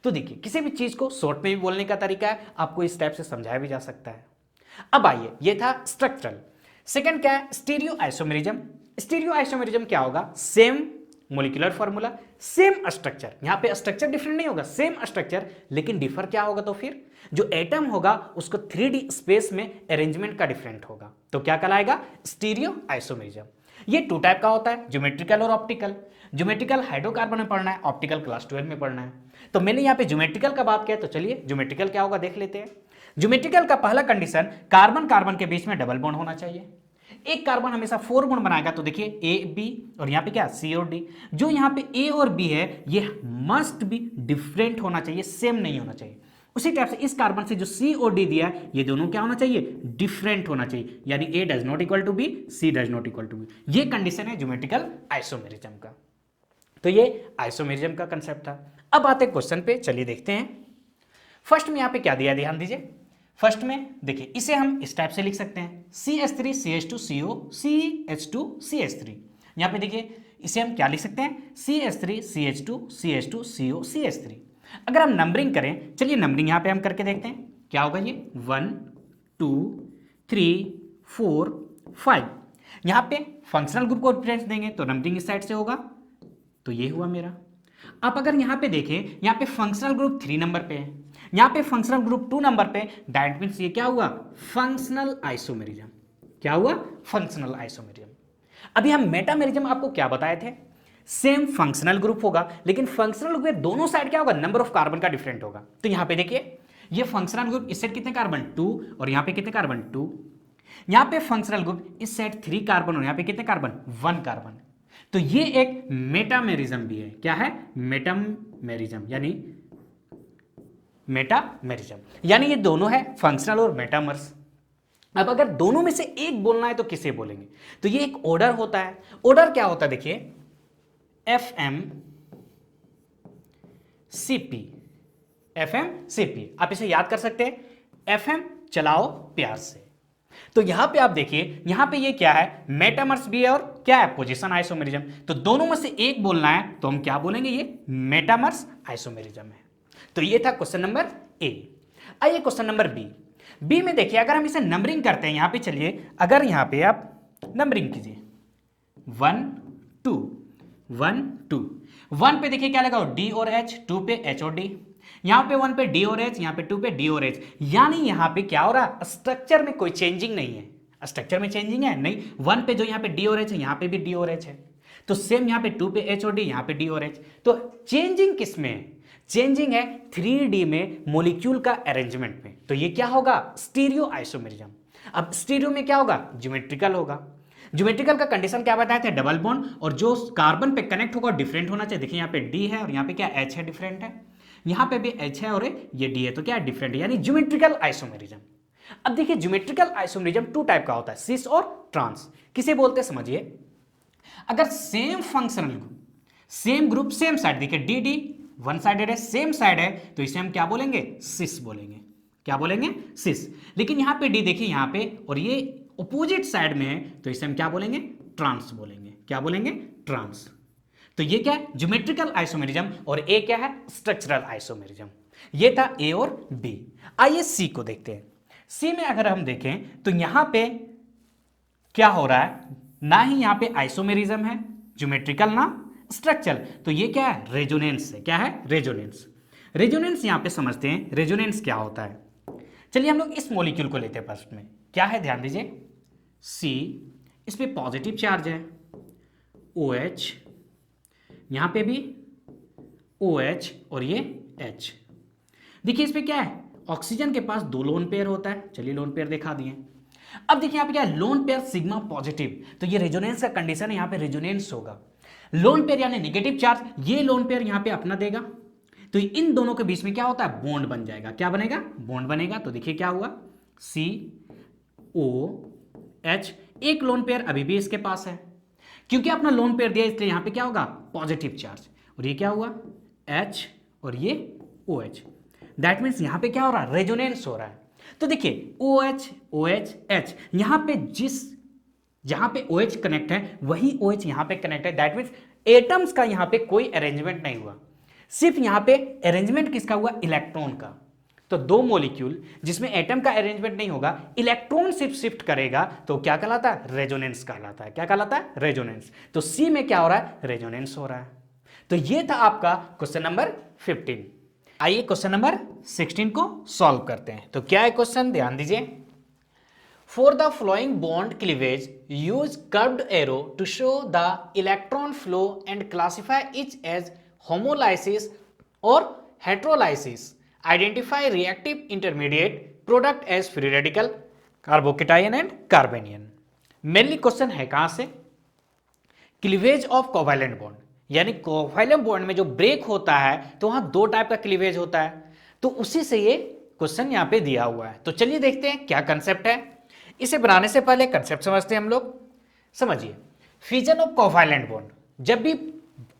तो देखिए, किसी भी चीज को शॉर्ट में भी बोलने का तरीका है, आपको इस टाइप से समझाया भी जा सकता है। अब आइए, ये था स्ट्रक्चरल। सेकंड क्या है, स्टीरियो आइसोमेरिज्म। स्टीरियो आइसोमेरिज्म क्या होगा, same molecular formula same structure, यहां पे स्ट्रक्चर डिफरेंट नहीं होगा, सेम स्ट्रक्चर लेकिन डिफर क्या होगा, तो फिर जो एटम होगा उसको 3D स्पेस में अरेंजमेंट का डिफरेंट होगा, तो क्या कहलाएगा, स्टीरियो आइसोमेरिज्म। ये 2 टाइप का होता है, ज्योमेट्रिकल और ऑप्टिकल। ज्योमेट्रिकल हाइड्रोकार्बन में पढ़ना है, ऑप्टिकल क्लास 12 में पढ़ना है। तो मैंने यहाँ पे ज्योमेट्रिकल का बात किया, तो चलिए ज्योमेट्रिकल क्या होगा देख लेते हैं। ज्योमेट्रिकल का पहला कंडीशन, कार्बन कार्बन के बीच में डबल बॉन्ड होना चाहिए। एक कार्बन हमेशा 4 बॉन्ड बनाएगा, तो देखिए A B और यहाँ पे क्या, C और D। जो यहाँ पे A और B है ये मस्ट बी डिफरेंट होना चाहिए, सेम नहीं होना चाहिए। उसी टाइप से इस कार्बन से जो C और D दिया है ये दोनों क्या होना चाहिए, डिफरेंट होना चाहिए, यानी A does not equal to B, C does not equal to B। ये कंडीशन है ज्योमेट्रिकल आइसोमेरिज्म का। तो ये आइसोमेरिज्म का कंसेप्ट था। अब आते क्वेश्चन पे, चलिए देखते हैं। फर्स्ट में यहाँ पे क्या दिया, ध्यान दीजिए। फर्स्ट में देखिए, इसे हम इस टाइप से लिख सकते हैं, CH3 CH2 CO CH2 CH3। यहाँ पे देखिए, इसे हम क्या लिख सकते हैं, CH3 CH2 CH2 CO CH3। अगर हम नंबरिंग करें, चलिए नंबरिंग यहाँ पे हम करके देखते हैं क्या होगा। ये 1 2 3 4 5, यहाँ पे फंक्शनल ग्रुप को प्रेफरेंस देंगे तो नंबरिंग इस साइड से होगा, तो ये हुआ मेरा। आप अगर यहाँ पे देखें, यहाँ पे फंक्शनल ग्रुप 3 नंबर पे है, यहाँ पे फंक्शनल ग्रुप 2 नंबर पे, दैट मींस ये क्या हुआ, फंक्शनल आइसोमेरिज्म। क्या हुआ, फंक्शनल आइसोमेरिज्म। अभी हम मेटामेरिज्म आपको क्या बताए थे, सेम फंक्शनल ग्रुप होगा लेकिन फंक्शनल ग्रुप में दोनों साइड क्या होगा, नंबर ऑफ कार्बन का डिफरेंट होगा। तो यहाँ पे देखिए, ये फंक्शनल ग्रुप इस साइड कितने कार्बन 2 और यहाँ पे कितने कार्बन 2, यहाँ पे फंक्शनल ग्रुप इस साइड 3 कार्बन और यहाँ पे कितने कार्बन 1 कार्बन। तो ये एक मेटामेरिज्म भी है। क्या है, मेटामेरिज्म, यानी मेटामेरिज्म, यानी ये दोनों है फंक्शनल और मेटामर्स। अब अगर दोनों में से एक बोलना है तो किसे बोलेंगे, तो ये एक ऑर्डर होता है। ऑर्डर क्या होता है, देखिए FMCP। FMCP आप इसे याद कर सकते हैं, FM चलाओ प्यार से, तो यहां पे आप देखिए, यहां पे ये क्या है, मेटामर्स भी है और क्या है, पोजीशन आइसोमेरिज्म। तो दोनों में से एक बोलना है तो हम क्या बोलेंगे, ये मेटामर्स आइसोमेरिज्म है। तो ये था क्वेश्चन नंबर ए। आइए क्वेश्चन नंबर बी। बी में देखिए, अगर हम इसे नंबरिंग करते हैं, यहां पे चलिए, अगर यहां पे आप नंबरिंग कीजिए 1 2 1 2, 1 पे देखिए क्या लगा, डी और एच, 2 पे एच और डी, यहां पे 1 पे डी और एच, यहां पे 2 पे डी और एच। यानी यहां पे क्या हो रहा है, स्ट्रक्चर में कोई चेंजिंग नहीं है। स्ट्रक्चर में चेंजिंग है नहीं, 1 पे जो यहां पे डी और एच है, यहां पे भी डी और एच है। तो सेम यहां पे 2 पे एच और डी, यहां पे डी और एच। तो चेंजिंग किस में है, चेंजिंग है 3D में मॉलिक्यूल का अरेंजमेंट में। तो ये क्या होगा, स्टीरियो आइसोमेरिज्म। अब स्टीरियो में क्या होगा, ज्योमेट्रिकल होगा। ज्योमेट्रिकल का कंडीशन क्या बताए थे, डबल बॉन्ड, और जो कार्बन पे कनेक्ट होगा डिफरेंट होना चाहिए। देखिए यहाँ पे डी है और यहाँ पे क्या एच है, डिफरेंट है। यहाँ पे भी एच है और ये डी है, तो क्या है, डिफरेंट है, यानी ज्योमेट्रिकल आइसोमेरिज्म। अब देखिए ज्योमेट्रिकल आइसोमेरिज्म 2 टाइप का होता है, सिस और ट्रांस। किसे बोलते हैं समझिए, अगर same functional group, same group same side, देखिए डी डी वन साइडेड है, सेम साइड है, तो इसे हम क्या बोलेंगे, सिस बोलेंगे। क्या बोलेंगे, सिस। लेकिन यहां पे डी देखिए यहां पे, और ये अपोजिट साइड में है, तो इसे हम क्या बोलेंगे, ट्रांस बोलेंगे। क्या बोलेंगे, ट्रांस। तो ये क्या है, ज्योमेट्रिकल आइसोमेरिज्म, और ए क्या है, स्ट्रक्चरल आइसोमेरिज्म। ये था ए और बी। आइए सी को देखते हैं। सी में अगर हम देखें तो यहां पे क्या हो रहा है, ना ही यहां पे आइसोमेरिज्म है, ज्योमेट्रिकल ना स्ट्रक्चरल। तो ये क्या है, रेजोनेंस है। क्या है, रेजोनेंस। रेजोनेंस यहां पे समझते हैं, रेजोनेंस क्या होता है। चलिए हम लोग इस मॉलिक्यूल को लेते हैं फर्स्ट में। क्या है, ध्यान दीजिए, सी, इस पे पॉजिटिव चार्ज है, OH, यहां पे भी OH और ये H। देखिए इस पे क्या है, ऑक्सीजन के पास 2 लोन पेयर होता है। चलिए लोन पेयर दिखा दिए। अब देखिए यहां पे क्या है, लोन पेयर सिग्मा पॉजिटिव, तो ये रेजोनेंस का कंडीशन है, यहां पे रेजोनेंस होगा। लोन पेयर यानी नेगेटिव चार्ज, ये लोन पेयर यहां पे अपना देगा, तो इन दोनों के बीच में क्या होता है, बॉन्ड बन जाएगा। क्या बनेगा, बॉन्ड बनेगा। तो देखिए क्या हुआ, COH, एक लोन पेयर अभी भी इसके पास है, क्योंकि अपना लोन पेयर दिया इसलिए यहां पे क्या होगा, पॉजिटिव चार्ज। और ये क्या हुआ, H और ये OH। दैट मीन्स यहां पे क्या हो रहा है, रेजोनेंस हो रहा है। तो देखिए OH OH H, यहां पे जहां पे OH कनेक्ट है वही OH यहां पे कनेक्ट है। दैट मीन्स एटम्स का यहां पे कोई अरेंजमेंट नहीं हुआ, सिर्फ यहां पे अरेंजमेंट किसका हुआ, इलेक्ट्रॉन का। तो 2 मॉलिक्यूल जिसमें एटम का अरेंजमेंट नहीं होगा, इलेक्ट्रॉन सिर्फ शिफ्ट करेगा, तो क्या कहलाता है, रेजोनेंस कहलाता है। क्या कहलाता है, रेजोनेंस। तो सी में क्या हो रहा है, रेजोनेंस हो रहा है। तो ये था आपका क्वेश्चन नंबर 15। आइए क्वेश्चन नंबर 16 को सॉल्व करते हैं। तो क्या है क्वेश्चन, ध्यान दीजिए। For the flowing bond cleavage use curved arrow to show the electron flow and classify each as homolysis or heterolysis. Identify reactive intermediate product as free radical, carbocation and carbanion. Mainly question है कहां से, cleavage of covalent bond, यानी covalent bond में जो break होता है तो वहां 2 टाइप का क्लीवेज होता है। तो उसी से ये क्वेश्चन यहां पे दिया हुआ है। तो चलिए देखते हैं क्या कंसेप्ट है। इसे बनाने से पहले कंसेप्ट समझते हैं हम लोग। समझिए, फिजन ऑफ कोवैलेंट बॉन्ड, जब भी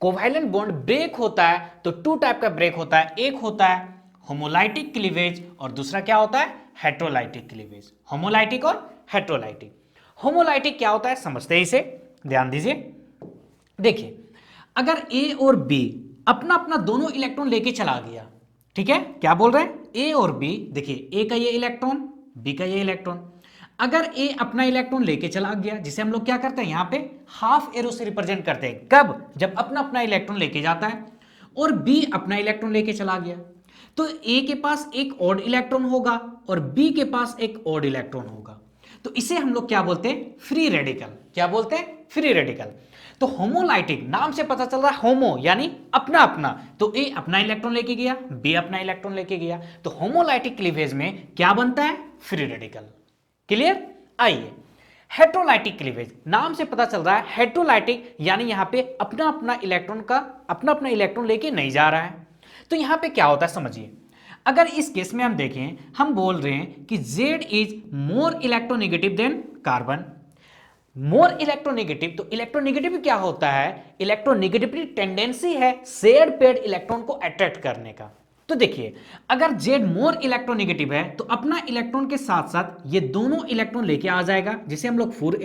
कोवैलेंट बॉन्ड ब्रेक होता है तो 2 टाइप का ब्रेक होता है। एक होता है होमोलाइटिक क्लीवेज और दूसरा क्या होता है, हेट्रोलाइटिक क्लीवेज। होमोलाइटिक और हेट्रोलाइटिक। होमोलाइटिक क्या होता है समझते हैं इसे, ध्यान दीजिए। देखिए अगर ए और बी अपना अपना दोनों इलेक्ट्रॉन लेके चला गया, ठीक है, क्या बोल रहे हैं, ए और बी, देखिए ए का ये इलेक्ट्रॉन, बी का ये इलेक्ट्रॉन। अगर ए अपना इलेक्ट्रॉन लेके चला गया, जिसे हम लोग क्या करते हैं, यहां पे हाफ एरो से रिप्रेजेंट करते हैं। कब, जब अपना अपना इलेक्ट्रॉन लेके जाता है। और बी अपना इलेक्ट्रॉन लेके चला गया, तो ए के पास एक ऑड इलेक्ट्रॉन होगा और बी के पास एक ऑड इलेक्ट्रॉन होगा। तो इसे हम लोग क्या बोलते हैं, फ्री रेडिकल। क्या बोलते हैं, फ्री रेडिकल। तो होमोलाइटिक, नाम से पता चल रहा है होमो यानी अपना अपना, तो ए अपना इलेक्ट्रॉन लेके गया, बी अपना इलेक्ट्रॉन लेके गया, तो होमोलाइटिक क्लीवेज में क्या बनता है, फ्री रेडिकल। क्लियर। आइए हेट्रोलाइटिक क्लीवेज, नाम से पता चल रहा है हेट्रोलाइटिक, यानी यहां पे अपना अपना इलेक्ट्रॉन लेके नहीं जा रहा है। तो यहां पे क्या होता है समझिए, अगर इस केस में हम देखें, हम बोल रहे हैं कि Z is more electronegative than carbon. More electronegative, तो इलेक्ट्रोनेगेटिव क्या होता है, इलेक्ट्रोनेगेटिविटी टेंडेंसी है शेयर्ड पेयर्ड इलेक्ट्रॉन को अट्रैक्ट करने का। तो देखिए अगर Z मोर इलेक्ट्रोनेगेटिव है तो अपना इलेक्ट्रॉन के साथ साथ ये दोनों इलेक्ट्रॉन लेके आ जाएगा, जिसे हम लोग फुल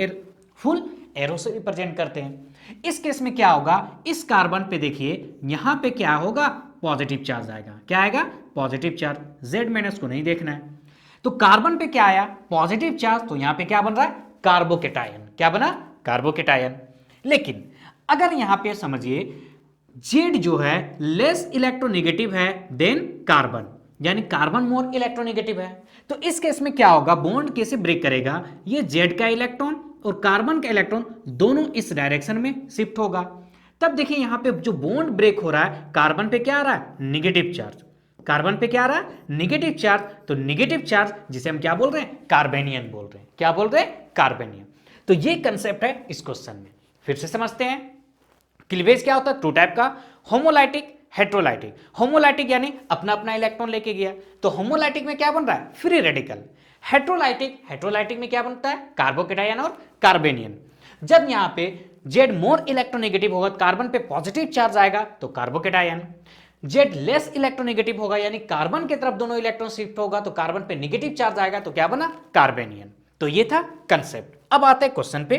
एरो से रिप्रेजेंट करते हैं। इस केस में क्या होगा, इस कार्बन पे देखिए यहां पे क्या होगा, पॉजिटिव चार्ज आएगा। क्या आएगा, पॉजिटिव चार्ज। Z माइनस को नहीं देखना है। तो कार्बन पे क्या आया, पॉजिटिव चार्ज, तो यहां पे क्या बन रहा है, कार्बोकेटायन। क्या बना, कार्बोकेटायन। लेकिन अगर यहां पे समझिए जेड जो है लेस इलेक्ट्रोनेगेटिव है देन कार्बन, यानी कार्बन मोर इलेक्ट्रोनेगेटिव है, तो इस केस में क्या होगा, बॉन्ड कैसे ब्रेक करेगा, ये जेड का इलेक्ट्रॉन और कार्बन का इलेक्ट्रॉन दोनों इस डायरेक्शन में शिफ्ट होगा। तब देखिए यहां पे जो बॉन्ड ब्रेक हो रहा है, कार्बन पे क्या आ रहा है, निगेटिव चार्ज। कार्बन पे क्या आ रहा है, निगेटिव चार्ज। तो निगेटिव चार्ज जिसे हम क्या बोल रहे हैं, कार्बेनियन बोल रहे हैं। क्या बोल रहे हैं, कार्बेनियन। तो ये कंसेप्ट है इस क्वेश्चन में। फिर से समझते हैं, क्लीवेज क्या होता है, टू टाइप का, होमोलाइटिक, हेट्रोलाइटिक। होमोलाइटिक यानी अपना अपना इलेक्ट्रॉन लेके गया, तो होमोलाइटिक में क्या बन रहा है, फ्री रेडिकल। हेट्रोलाइटिक में क्या बनता है, कार्बोकेटायन और कार्बेनियन। जब यहां पे जेड मोर इलेक्ट्रोनेगेटिव होगा, कार्बन पे पॉजिटिव चार्ज आएगा तो कार्बोकेटायन। जेड लेस इलेक्ट्रोनेगेटिव होगा, यानी कार्बन की तरफ दोनों इलेक्ट्रॉन शिफ्ट होगा तो कार्बन पे नेगेटिव चार्ज आएगा, तो क्या बना, कार्बेनियन। तो ये था कंसेप्ट। अब आते हैं क्वेश्चन पे।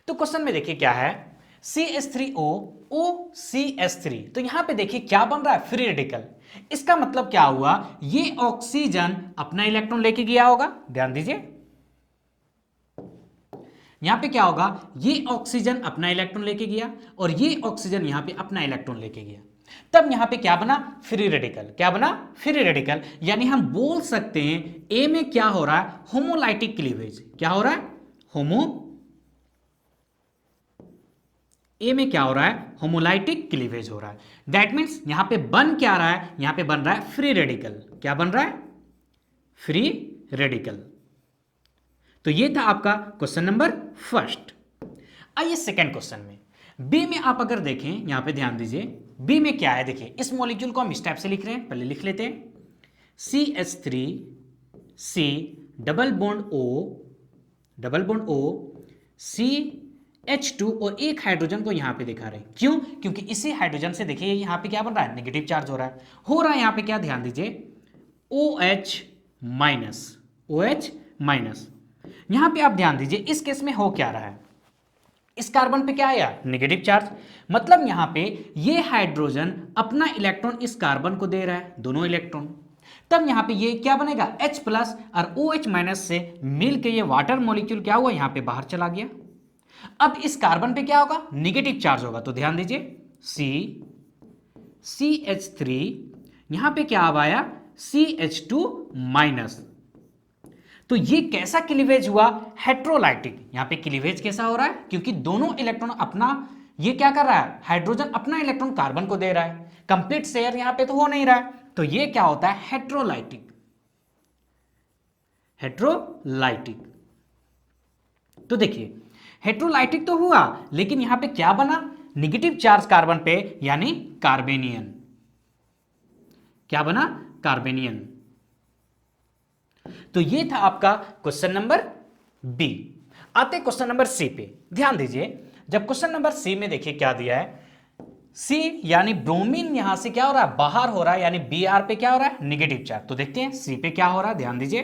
तो क्वेश्चन में देखिए क्या है, CH3O OCH3, तो यहां पे देखिए क्या बन रहा है, फ्री रेडिकल। इसका मतलब क्या हुआ, ये ऑक्सीजन अपना इलेक्ट्रॉन लेके गया होगा, ध्यान दीजिए यहां पे क्या होगा, ये ऑक्सीजन अपना इलेक्ट्रॉन लेके गया और ये ऑक्सीजन यहां पे अपना इलेक्ट्रॉन लेके गया। तब यहां पे क्या बना, फ्री रेडिकल। क्या बना, फ्री रेडिकल। यानी हम बोल सकते हैं ए में क्या हो रहा है, होमोलाइटिक क्लीवेज। क्या हो रहा है, ए में क्या हो रहा है, होमोलाइटिक क्लीवेज हो रहा है। दैट मीन्स यहां पे बन क्या रहा है, यहां पे बन रहा है फ्री रेडिकल। क्या बन रहा है, फ्री रेडिकल। तो ये था आपका क्वेश्चन नंबर फर्स्ट। आइए सेकंड क्वेश्चन में, बी में आप अगर देखें, यहां पे ध्यान दीजिए, बी में क्या है, देखिए इस मॉलिक्यूल को हम इस टाइप से लिख रहे हैं, पहले लिख लेते हैं, CH3C double bond O CH2 और एक हाइड्रोजन को यहां पे दिखा रहे हैं। क्यों, क्योंकि इसी हाइड्रोजन से देखिए यहां पे क्या बन रहा है, नेगेटिव चार्ज हो रहा है यहां पे क्या, ध्यान दीजिए OH माइनस। यहां पे आप ध्यान दीजिए, इस केस में हो क्या रहा है, इस कार्बन पे क्या आया, नेगेटिव चार्ज। मतलब यहां पे ये हाइड्रोजन अपना इलेक्ट्रॉन इस कार्बन को दे रहा है, दोनों इलेक्ट्रॉन। तब यहां पे ये क्या बनेगा, H प्लस और OH माइनस से मिल के ये वाटर मॉलिक्यूल क्या हुआ, यहां पे बाहर चला गया। अब इस कार्बन पे क्या होगा, नेगेटिव चार्ज होगा। तो ध्यान दीजिए CH3, यहां पे क्या अब आया, CH2 माइनस। तो ये कैसा क्लीवेज हुआ, हेट्रोलाइटिक। यहां पे क्लीवेज कैसा हो रहा है, क्योंकि दोनों इलेक्ट्रॉन अपना, ये क्या कर रहा है, हाइड्रोजन अपना इलेक्ट्रॉन कार्बन को दे रहा है, कंप्लीट शेयर यहां पे तो हो नहीं रहा है, तो ये क्या होता है, हेट्रोलाइटिक। तो देखिए हेट्रोलाइटिक तो हुआ, लेकिन यहां पे क्या बना, नेगेटिव चार्ज कार्बन पे, यानी कार्बेनियन। क्या बना, कार्बेनियन। तो ये था आपका क्वेश्चन नंबर बी। आते क्वेश्चन नंबर सी पे, ध्यान दीजिए। जब क्वेश्चन नंबर सी में देखिए क्या दिया है, सी यानी ब्रोमीन यहां से क्या हो रहा है, बाहर हो रहा है, यानी Br पे क्या हो रहा है, नेगेटिव चार्ज। तो देखते हैं सी पे क्या हो रहा है, ध्यान दीजिए।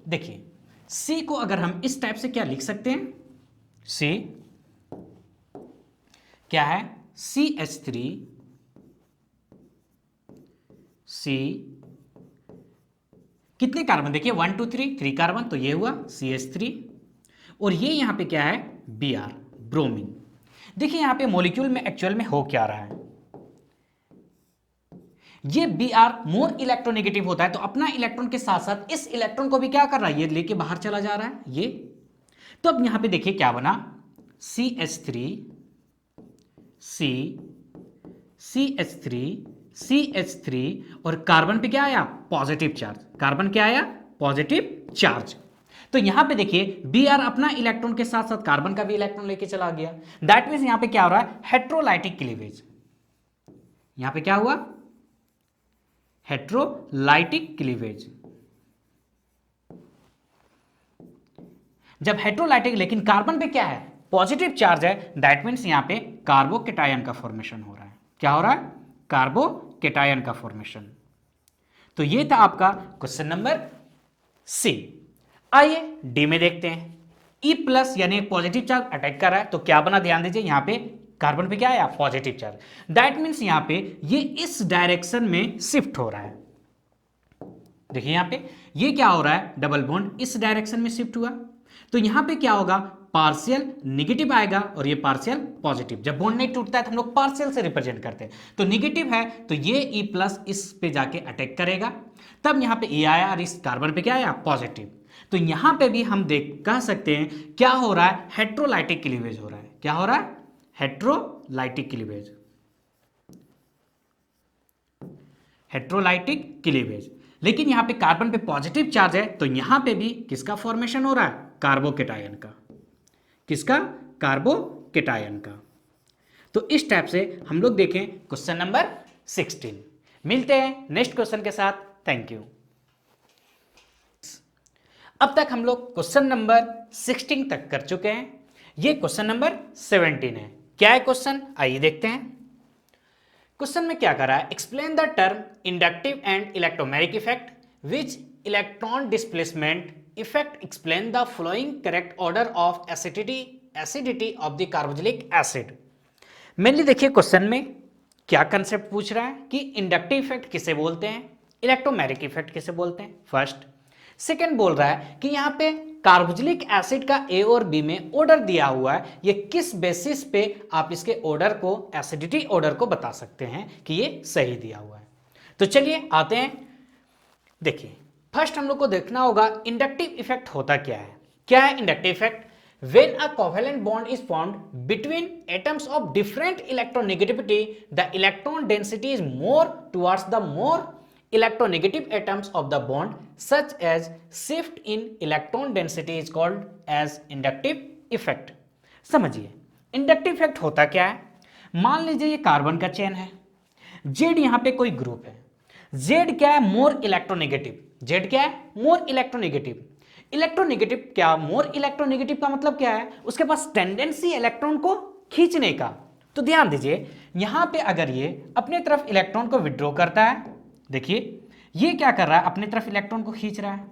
देखिए सी को अगर हम इस टाइप से क्या लिख सकते हैं, सी क्या है, CH3 C, कितने कार्बन, देखिए 1 2 3 कार्बन, तो ये हुआ CH3 और ये यहां पे क्या है, Br, ब्रोमीन। देखिए यहां पे मॉलिक्यूल में एक्चुअल में हो क्या रहा है, ये Br मोर इलेक्ट्रोनेगेटिव होता है, तो अपना इलेक्ट्रॉन के साथ साथ इस इलेक्ट्रॉन को भी क्या कर रहा है, ये लेके बाहर चला जा रहा है ये। तो अब यहां पे देखिए क्या बना, CH3 और कार्बन पे क्या आया, पॉजिटिव चार्ज। कार्बन क्या आया, पॉजिटिव चार्ज। तो यहां पे देखिए Br अपना इलेक्ट्रॉन के साथ साथ कार्बन का भी इलेक्ट्रॉन लेके चला गया। दैट मींस यहां पे क्या हो रहा है, हेट्रोलाइटिक क्लीवेज। यहां पे क्या हुआ, हेट्रोलाइटिक क्लीवेज। जब हेट्रोलाइटिक, लेकिन कार्बन पे क्या है, पॉजिटिव चार्ज है, दैट मींस यहां पे कार्बोकेटायन का फॉर्मेशन हो रहा है। क्या हो रहा है, कार्बोकेटायन। कार्बोकेटायन का फॉर्मेशन। तो ये था आपका क्वेश्चन नंबर सी। आइए डी में देखते हैं। ई प्लस यानी एक पॉजिटिव चार्ज अटैक कर रहा है, तो क्या बना, ध्यान दीजिए, यहां पे कार्बन पे क्या है, पॉजिटिव चार्ज। दैट मीन्स यहां पे ये इस डायरेक्शन में शिफ्ट हो रहा है। देखिए यहां पे ये क्या हो रहा है, डबल बॉन्ड इस डायरेक्शन में शिफ्ट हुआ, तो यहां पे क्या होगा, पार्शियल निगेटिव आएगा और ये पार्शियल पॉजिटिव। जब बॉन्ड नहीं टूटता है तो हम लोग पार्शियल से रिप्रेजेंट करते हैं, तो निगेटिव है तो ये ई प्लस इस पे जाके अटैक करेगा, तब यहां पे ए आया और इस कार्बन पे क्या आया, पॉजिटिव। तो यहां पे भी हम कह सकते हैं क्या हो रहा है, हेट्रोलाइटिक क्लीवेज हो रहा है। क्या हो रहा है, हेट्रोलाइटिक क्लीवेज, हेट्रोलाइटिक क्लीवेज। लेकिन यहां पे कार्बन पे पॉजिटिव चार्ज है, तो यहां पे भी किसका फॉर्मेशन हो रहा है, कार्बोकेटायन का। किसका, कार्बोकेटायन का। तो इस टाइप से हम लोग देखें क्वेश्चन नंबर 16। मिलते हैं नेक्स्ट क्वेश्चन के साथ। Thank you. अब तक हम लोग क्वेश्चन नंबर 16 तक कर चुके हैं। ये क्वेश्चन नंबर 17 है। क्या है क्वेश्चन, आइए देखते हैं। क्वेश्चन में क्या कर रहा है, explain the term inductive and electromagnetic effect which electron displacement effect explain the following correct order of acidity of the carboxylic acid. Mainly देखिए क्वेश्चन में क्या कंसेप्ट पूछ रहा है कि इंडक्टिव इफेक्ट किसे बोलते हैं, इलेक्ट्रोमैग्नेटिक इफेक्ट किसे बोलते हैं, फर्स्ट। सेकंड बोल रहा है कि यहाँ पे कार्बोक्सिलिक एसिड का ए और बी में ऑर्डर दिया हुआ है, ये किस बेसिस पे आप इसके ऑर्डर को, एसिडिटी ऑर्डर को बता सकते हैं कि ये सही दिया हुआ है। तो चलिए आते हैं। देखिए फर्स्ट हम लोग को देखना होगा इंडक्टिव इफेक्ट होता क्या है। क्या है inductive effect, when a covalent bond is formed between atoms of different electronegativity, the electron density is more towards the more electronegative atoms of the bond, such as shift in electron density is called as inductive effect। समझिए inductive effect होता क्या है। मान लीजिए ये carbon का chain है, Z यहां पे कोई ग्रुप है, जेड क्या है, मोर इलेक्ट्रोनेगेटिव। जेड क्या है, मोर इलेक्ट्रोनेगेटिव। इलेक्ट्रोनेगेटिव क्या, मोर इलेक्ट्रोनेगेटिव का मतलब क्या है, उसके पास टेंडेंसी इलेक्ट्रॉन को खींचने का। तो ध्यान दीजिए यहां पे अगर ये अपने तरफ इलेक्ट्रॉन को विड्रॉ करता है, देखिए ये क्या कर रहा है, अपने तरफ इलेक्ट्रॉन को खींच रहा है,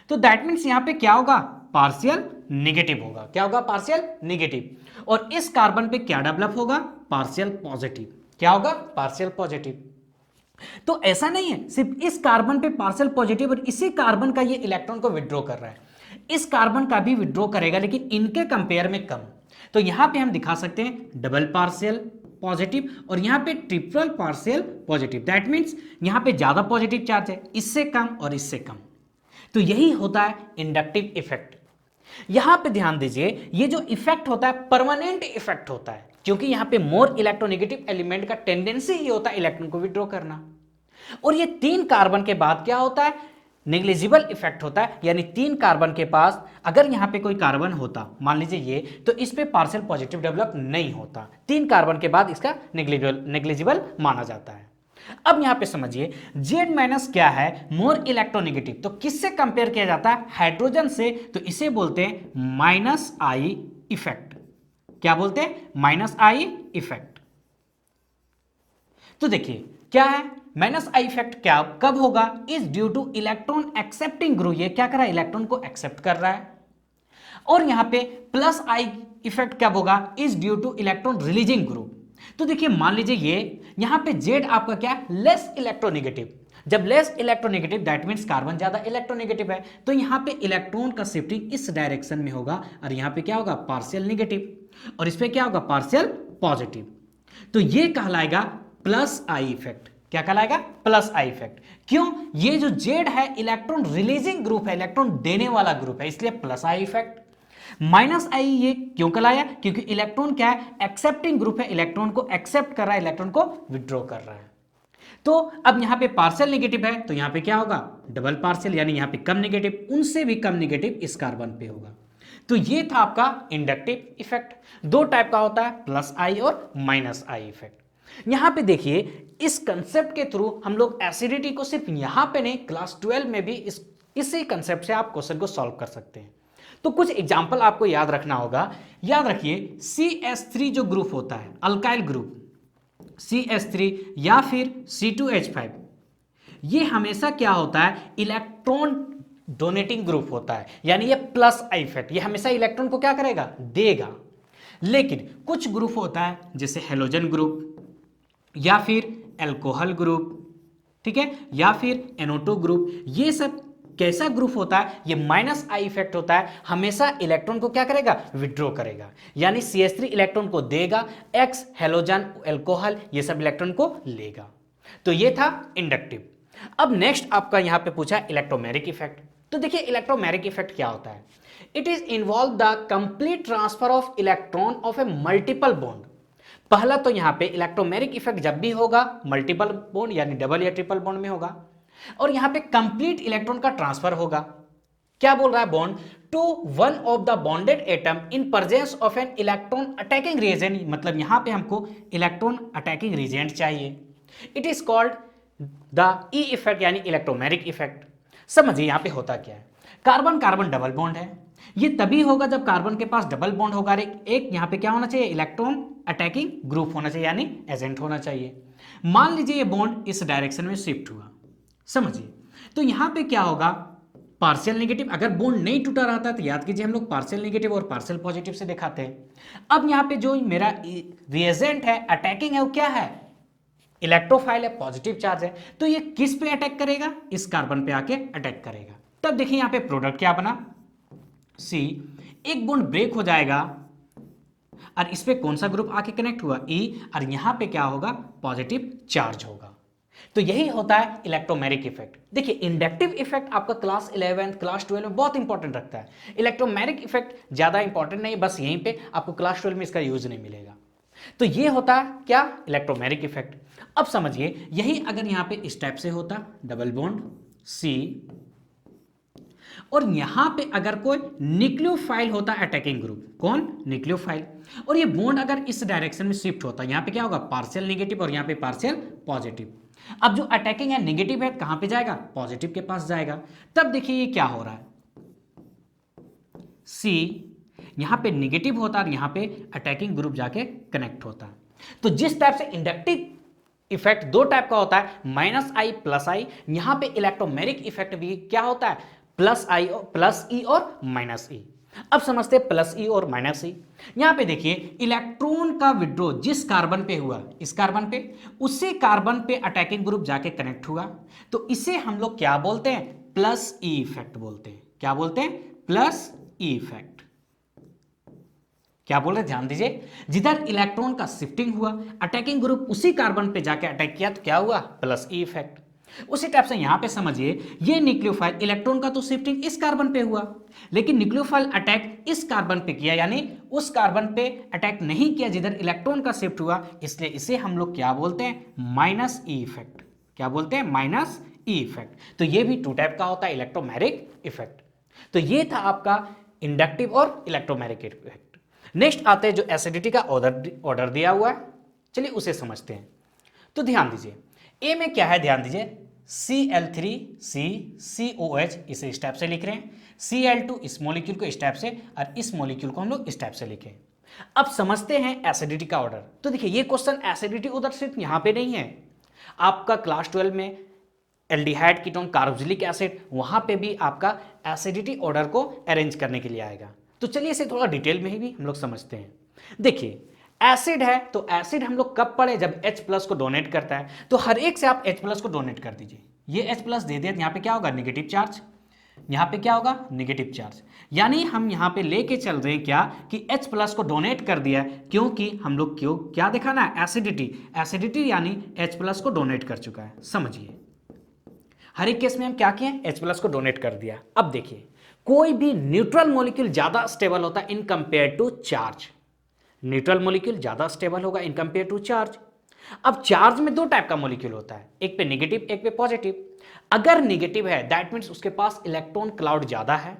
तो दैट मीन्स यहां पे क्या होगा, पार्शियल निगेटिव होगा। क्या होगा, पार्शियल निगेटिव। और इस कार्बन पे क्या डेवलप होगा, पार्शियल पॉजिटिव। क्या होगा, पार्शियल पॉजिटिव। तो ऐसा नहीं है सिर्फ इस कार्बन पे पार्शियल पॉजिटिव और इसी कार्बन का ये इलेक्ट्रॉन को विड्रॉ कर रहा है, इस कार्बन का भी विड्रॉ करेगा, लेकिन इनके कंपेयर में कम। तो यहां पे हम दिखा सकते हैं डबल पार्शियल पॉजिटिव और यहां पे triple partial positive. That means यहां पे ज्यादा पॉजिटिव चार्ज है, इससे कम और इससे कम। तो यही होता है इंडक्टिव इफेक्ट। यहां पे ध्यान दीजिए ये जो इफेक्ट होता है परमानेंट इफेक्ट होता है, क्योंकि यहां पे मोर इलेक्ट्रोनेगेटिव एलिमेंट का टेंडेंसी ही होता है इलेक्ट्रॉन को विड्रॉ करना। और ये 3 कार्बन के बाद क्या होता है, नेग्लिजिबल इफेक्ट होता है। यानी 3 कार्बन के पास अगर यहां पे कोई कार्बन होता, मान लीजिए ये, तो इस पे पार्शियल पॉजिटिव डेवलप नहीं होता। 3 कार्बन के बाद इसका नेग्लिजिबल माना जाता है। अब यहां पे समझिए जेड माइनस क्या है, मोर इलेक्ट्रोनेगेटिव। तो किससे कंपेयर किया जाता है, हाइड्रोजन से। तो इसे बोलते हैं माइनस आई इफेक्ट। क्या बोलते हैं, माइनस आई इफेक्ट। तो देखिए क्या है माइनस आई इफेक्ट, क्या कब होगा, is due two electron accepting group. ये क्या कर रहा है, इलेक्ट्रॉन को एक्सेप्ट कर रहा है। और यहां पे प्लस आई इफेक्ट कब होगा, is due two electron releasing group. तो देखिए मान लीजिए ये यहां पे जेड आपका क्या है, लेस इलेक्ट्रोनेगेटिव। जब less electronegative that means carbon ज्यादा इलेक्ट्रोनेगेटिव है, तो यहां पे इलेक्ट्रॉन का शिफ्टिंग इस डायरेक्शन में होगा और यहां पे क्या होगा, पार्शियल नेगेटिव, और इस पे क्या होगा, पार्शियल पॉजिटिव। तो ये कहलाएगा प्लस आई इफेक्ट। क्या कहलाएगा, प्लस आई इफेक्ट। क्यों, ये जो जेड है इलेक्ट्रॉन रिलीजिंग ग्रुप है, इलेक्ट्रॉन देने वाला ग्रुप है, इसलिए प्लस आई इफेक्ट। माइनस आई ये क्यों कहलाया, क्योंकि इलेक्ट्रॉन क्या है, एक्सेप्टिंग ग्रुप है, इलेक्ट्रॉन को एक्सेप्ट कर रहा है, इलेक्ट्रॉन को विड्रॉ कर रहा है। तो अब यहां पे पार्शियल नेगेटिव है, तो यहां पे क्या होगा, डबल पार्शियल, यानी यहां पे कम नेगेटिव, उनसे भी कम नेगेटिव इस कार्बन पे होगा। तो ये था आपका इंडक्टिव इफेक्ट। 2 टाइप का होता है, प्लस आई और माइनस आई इफेक्ट। यहां पे देखिए इस कंसेप्ट के थ्रू हम लोग एसिडिटी को सिर्फ यहां पे नहीं, क्लास 12 में भी इसी कंसेप्ट से आप क्वेश्चन को सॉल्व कर सकते हैं। तो कुछ एग्जांपल आपको याद रखना होगा। याद रखिए CH3 जो ग्रुप होता है, अल्काइल ग्रुप, CH3 या फिर C2H5, ये हमेशा क्या होता है, इलेक्ट्रॉन डोनेटिंग ग्रुप होता है, यानी ये प्लस आई इफेक्ट, ये हमेशा इलेक्ट्रॉन को क्या करेगा, देगा। लेकिन कुछ ग्रुप होता है जैसे हेलोजन ग्रुप या फिर एल्कोहल ग्रुप, ठीक है, या फिर NO2 ग्रुप, ये सब कैसा ग्रुप होता है, ये माइनस आई इफेक्ट होता है, हमेशा इलेक्ट्रॉन को क्या करेगा, विड्रॉ करेगा, यानी CH3 इलेक्ट्रॉन को देगा, X हेलोजन एल्कोहल ये सब इलेक्ट्रॉन को लेगा। तो ये था इंडक्टिव। अब नेक्स्ट आपका यहां पे पूछा इलेक्ट्रोमैग्नेटिक इफेक्ट। तो देखिए इलेक्ट्रोमैग्नेटिक इफेक्ट क्या होता है, it is involve the complete transfer of electron of A multiple bond. पहला तो यहां पे इलेक्ट्रोमैग्नेटिक इफेक्ट जब भी होगा मल्टीपल बॉन्ड यानी डबल या ट्रिपल बॉन्ड में होगा, और यहां पे कंप्लीट इलेक्ट्रॉन का ट्रांसफर होगा। क्या बोल रहा है, bond to one of the bonded atom in presence of an electron attacking reagent, मतलब यहां पे हमको इलेक्ट्रॉन अटैकिंग रीजेंट चाहिए। It is called the E effect यानी इलेक्ट्रोमैग्नेटिक इफेक्ट। समझिए यहां पे होता क्या है, कार्बन कार्बन डबल बॉन्ड है, ये तभी होगा जब कार्बन के पास डबल बॉन्ड होगा, एक यहां पे क्या होना चाहिए, इलेक्ट्रॉन अटैकिंग ग्रुप होना चाहिए यानी एजेंट होना चाहिए। मान लीजिए ये बॉन्ड इस डायरेक्शन में शिफ्ट हुआ, समझिए, तो यहां पे क्या होगा, पार्शियल नेगेटिव, अगर बॉन्ड नहीं टूटा रहता तो याद कीजिए हम लोग पार्शियल नेगेटिव और पार्शियल पॉजिटिव से दिखाते हैं। अब यहां पे जो मेरा रिएजेंट है अटैकिंग है वो क्या है, इलेक्ट्रोफाइल है, पॉजिटिव चार्ज है, तो ये किस पे अटैक करेगा, इस कार्बन पे आके अटैक करेगा। तब देखिए यहां पे प्रोडक्ट क्या बना, सी, एक बॉन्ड ब्रेक हो जाएगा और इस पे कौन सा ग्रुप आके कनेक्ट हुआ, ई, और यहां पे क्या होगा, पॉजिटिव चार्ज होगा। तो यही होता है इलेक्ट्रोमैग्नेटिक इफेक्ट। देखिए इंडक्टिव इफेक्ट आपका क्लास 11 क्लास 12 में बहुत इंपॉर्टेंट रखता है, इलेक्ट्रोमैग्नेटिक इफेक्ट ज्यादा इंपॉर्टेंट नहीं, बस यहीं पे आपको क्लास 12 में इसका यूज नहीं मिलेगा। तो ये होता है क्या, इलेक्ट्रोमैग्नेटिक इफेक्ट। अब समझिए यही अगर यहां पे इस टाइप से होता, डबल बॉन्ड सी, और यहां पे अगर कोई न्यूक्लियोफाइल होता अटैकिंग ग्रुप, कौन, न्यूक्लियोफाइल, और ये बॉन्ड अगर इस डायरेक्शन में शिफ्ट होता, यहां पे क्या होगा, पार्शियल नेगेटिव और यहां पे पार्शियल पॉजिटिव। अब जो अटैकिंग है नेगेटिव है कहां पे जाएगा, पॉजिटिव के पास जाएगा। तब देखिए ये क्या हो रहा है, सी यहां पे नेगेटिव होता और यहां पे अटैकिंग ग्रुप जाके कनेक्ट होता। तो जिस टाइप से इंडक्टिव इफेक्ट दो टाइप का होता है, माइनस आई प्लस आई, यहां पे इलेक्ट्रोमैग्नेटिक इफेक्ट भी क्या होता है, प्लस आई, प्लस ई और माइनस ई। अब समझते हैं प्लस ई और माइनस ई। यहां पे देखिए इलेक्ट्रॉन का विड्रॉ जिस कार्बन पे हुआ, इस कार्बन पे, उसी कार्बन पे अटैकिंग ग्रुप जाके कनेक्ट हुआ, तो इसे हम लोग क्या बोलते हैं, प्लस ई इफेक्ट बोलते हैं। क्या बोलते हैं, प्लस ई इफेक्ट। क्या बोल रहे, ध्यान दीजिए, जिधर इलेक्ट्रॉन का शिफ्टिंग हुआ, अटैकिंग ग्रुप उसी कार्बन पे जाके अटैक किया, तो क्या हुआ, प्लस ई इफेक्ट। उसी टाइप से यहां पे समझिए ये न्यूक्लियोफाइल, इलेक्ट्रॉन का तो शिफ्टिंग इस कार्बन पे हुआ, लेकिन न्यूक्लियोफाइल अटैक इस कार्बन पे किया, यानी उस कार्बन पे अटैक नहीं किया जिधर इलेक्ट्रॉन का शिफ्ट हुआ, इसलिए इसे हम लोग क्या बोलते हैं, माइनस ई इफेक्ट। क्या बोलते हैं, माइनस ई इफेक्ट। तो ये भी टू टाइप का होता है इलेक्ट्रोमैग्नेटिक इफेक्ट। तो ये था आपका इंडक्टिव और इलेक्ट्रोमैग्नेटिक इफेक्ट। नेक्स्ट आते हैं जो एसिडिटी का ऑर्डर दिया हुआ है, चलिए उसे समझते हैं। तो ध्यान दीजिए ए में क्या है, ध्यान दीजिए, CL3CCOH, इसे इस टाइप से लिख रहे हैं, Cl2 इस मॉलिक्यूल को इस टाइप से, और इस मॉलिक्यूल को हम लोग इस टाइप से लिखें। अब समझते हैं एसिडिटी का ऑर्डर। तो देखिए ये क्वेश्चन एसिडिटी उधर सिर्फ यहां पे नहीं है, आपका क्लास 12 में एल्डिहाइड कीटोन कार्बोक्सिलिक एसिड, वहां पे भी आपका एसिडिटी ऑर्डर को अरेंज करने के लिए आएगा। तो चलिए इसे थोड़ा डिटेल में ही भी हम लोग समझते हैं। देखिए एसिड है, तो एसिड हम लोग कब पढ़े, जब H प्लस को डोनेट करता है, तो हर एक से आप H प्लस को डोनेट कर दीजिए। ये H प्लस दे दिया, यहां पे क्या होगा, नेगेटिव चार्ज, यहां पे क्या होगा, नेगेटिव चार्ज, यानी हम यहां पे लेके चल रहे हैं क्या, कि H प्लस को डोनेट कर दिया, क्योंकि हम लोग क्यों क्या दिखाना है, एसिडिटी, एसिडिटी यानी H प्लस को डोनेट कर चुका है। समझिए हर एक केस में हम क्या किए, H प्लस को डोनेट कर दिया। अब देखिए कोई भी न्यूट्रल मॉलिक्यूल ज्यादा स्टेबल होता है in compare to charge, neutral molecule ज्यादा स्टेबल होगा इन कंपेयर टू चार्ज। अब चार्ज में दो टाइप का मॉलिक्यूल होता है, एक पे नेगेटिव एक पे पॉजिटिव। अगर नेगेटिव है दैट मींस उसके पास इलेक्ट्रॉन क्लाउड ज्यादा है,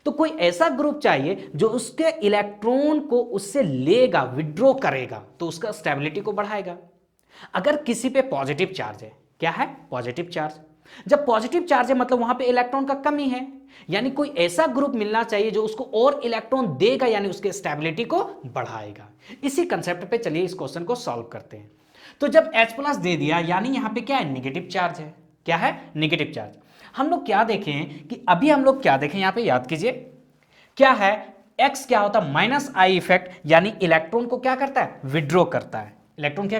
तो कोई ऐसा ग्रुप चाहिए जो उसके इलेक्ट्रॉन को उससे लेगा, विड्रॉ करेगा, तो उसका स्टेबिलिटी को बढ़ाएगा। अगर किसी पे पॉजिटिव चार्ज है, क्या है, पॉजिटिव चार्ज, जब पॉजिटिव चार्ज है मतलब वहां पे इलेक्ट्रॉन का कमी है, यानी कोई ऐसा ग्रुप मिलना चाहिए जो उसको और इलेक्ट्रॉन देगा, यानी उसके स्टेबिलिटी को बढ़ाएगा। इसी कंसेप्ट पे चलिए इस क्वेश्चन को सॉल्व करते हैं। तो जब H+ दे दिया यानी यहां पे क्या है, नेगेटिव चार्ज है। क्या है, नेगेटिव चार्ज। हम लोग क्या देखें कि अभी हम लोग क्या देखें, यहां पे याद कीजिए क्या है, X क्या होता है, -I इफेक्ट, यानी इलेक्ट्रॉन को क्या करता है, विड्रॉ करता है। इलेक्ट्रॉन क्या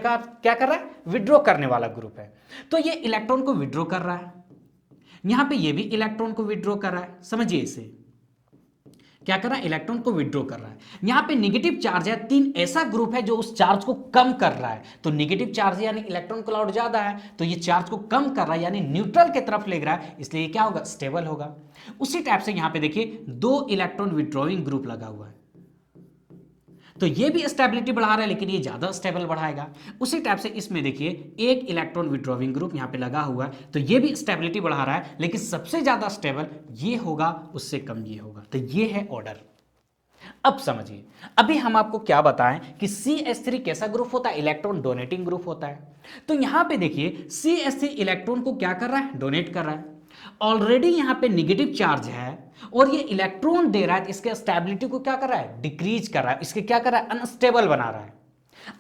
कर रहा है, विड्रॉ करने वाला ग्रुप है। तो ये इलेक्ट्रॉन को विड्रॉ कर रहा है, यहां पे ये भी इलेक्ट्रॉन को विड्रॉ कर रहा है। समझिए इसे, क्या कर रहा है, इलेक्ट्रॉन को विड्रॉ कर रहा है। यहां पे नेगेटिव चार्ज है, 3 ऐसा ग्रुप है जो उस चार्ज को कम कर रहा है। तो नेगेटिव चार्ज यानी इलेक्ट्रॉन क्लाउड ज्यादा है, तो ये चार्ज को कम कर रहा है यानी न्यूट्रल की तरफ ले रहा है, इसलिए ये क्या होगा, स्टेबल होगा। उसी टाइप से यहां पे देखिए 2 इलेक्ट्रॉन विड्रॉइंग ग्रुप लगा हुआ है, तो ये भी स्टेबिलिटी बढ़ा रहा है लेकिन ये ज्यादा स्टेबल बढ़ाएगा। उसी टाइप से इसमें देखिए 1 इलेक्ट्रॉन विड्रॉविंग ग्रुप यहां पे लगा हुआ है, तो ये भी स्टेबिलिटी बढ़ा रहा है, लेकिन सबसे ज्यादा स्टेबल ये होगा, उससे कम ये होगा। तो ये है ऑर्डर। अब समझिए, अभी हम आपको क्या बताएं कि CH3 कैसा ग्रुप होता है, इलेक्ट्रॉन डोनेटिंग ग्रुप होता है। तो यहां पे देखिए CH3 इलेक्ट्रॉन को क्या कर रहा है, डोनेट कर रहा है। ऑलरेडी यहां पे नेगेटिव चार्ज है और ये इलेक्ट्रॉन दे रहा है, इसके स्टेबिलिटी को क्या कर रहा है, डिक्रीज कर रहा है, इसके क्या कर रहा है, अनस्टेबल बना रहा है।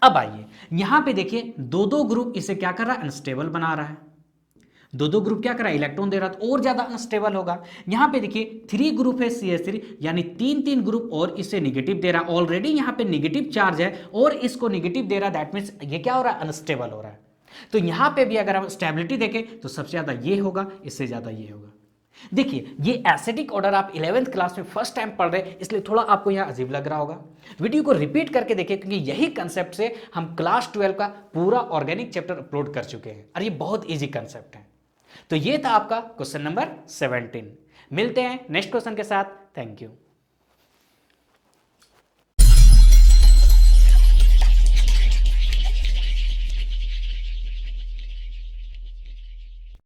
अब आइए यहां पे देखिए 2 ग्रुप इसे क्या कर रहा है, अनस्टेबल बना रहा है। 2 ग्रुप क्या कर रहा है, इलेक्ट्रॉन दे रहा है, तो और ज्यादा अनस्टेबल होगा। यहां पे देखिए 3 ग्रुप है CH3 यानी 3 ग्रुप और इसे नेगेटिव दे रहा है। ऑलरेडी यहां पे नेगेटिव चार्ज है और इसको नेगेटिव दे रहा है, दैट मींस ये क्या हो रहा है, अनस्टेबल हो रहा है। तो यहां पे भी अगर हम स्टेबिलिटी देखें तो सबसे ज्यादा ये होगा, इससे ज्यादा ये होगा। देखिए ये एसिडिक ऑर्डर आप 11th क्लास में फर्स्ट टाइम पढ़ रहे हैं, इसलिए थोड़ा आपको यहां अजीब लग रहा होगा। वीडियो को रिपीट करके देखिए, क्योंकि यही कंसेप्ट से हम क्लास 12 का पूरा ऑर्गेनिक चैप्टर अपलोड कर चुके हैं और ये बहुत इजी कंसेप्ट है। तो ये था आपका क्वेश्चन नंबर 17। मिलते हैं नेक्स्ट क्वेश्चन के साथ। Thank you.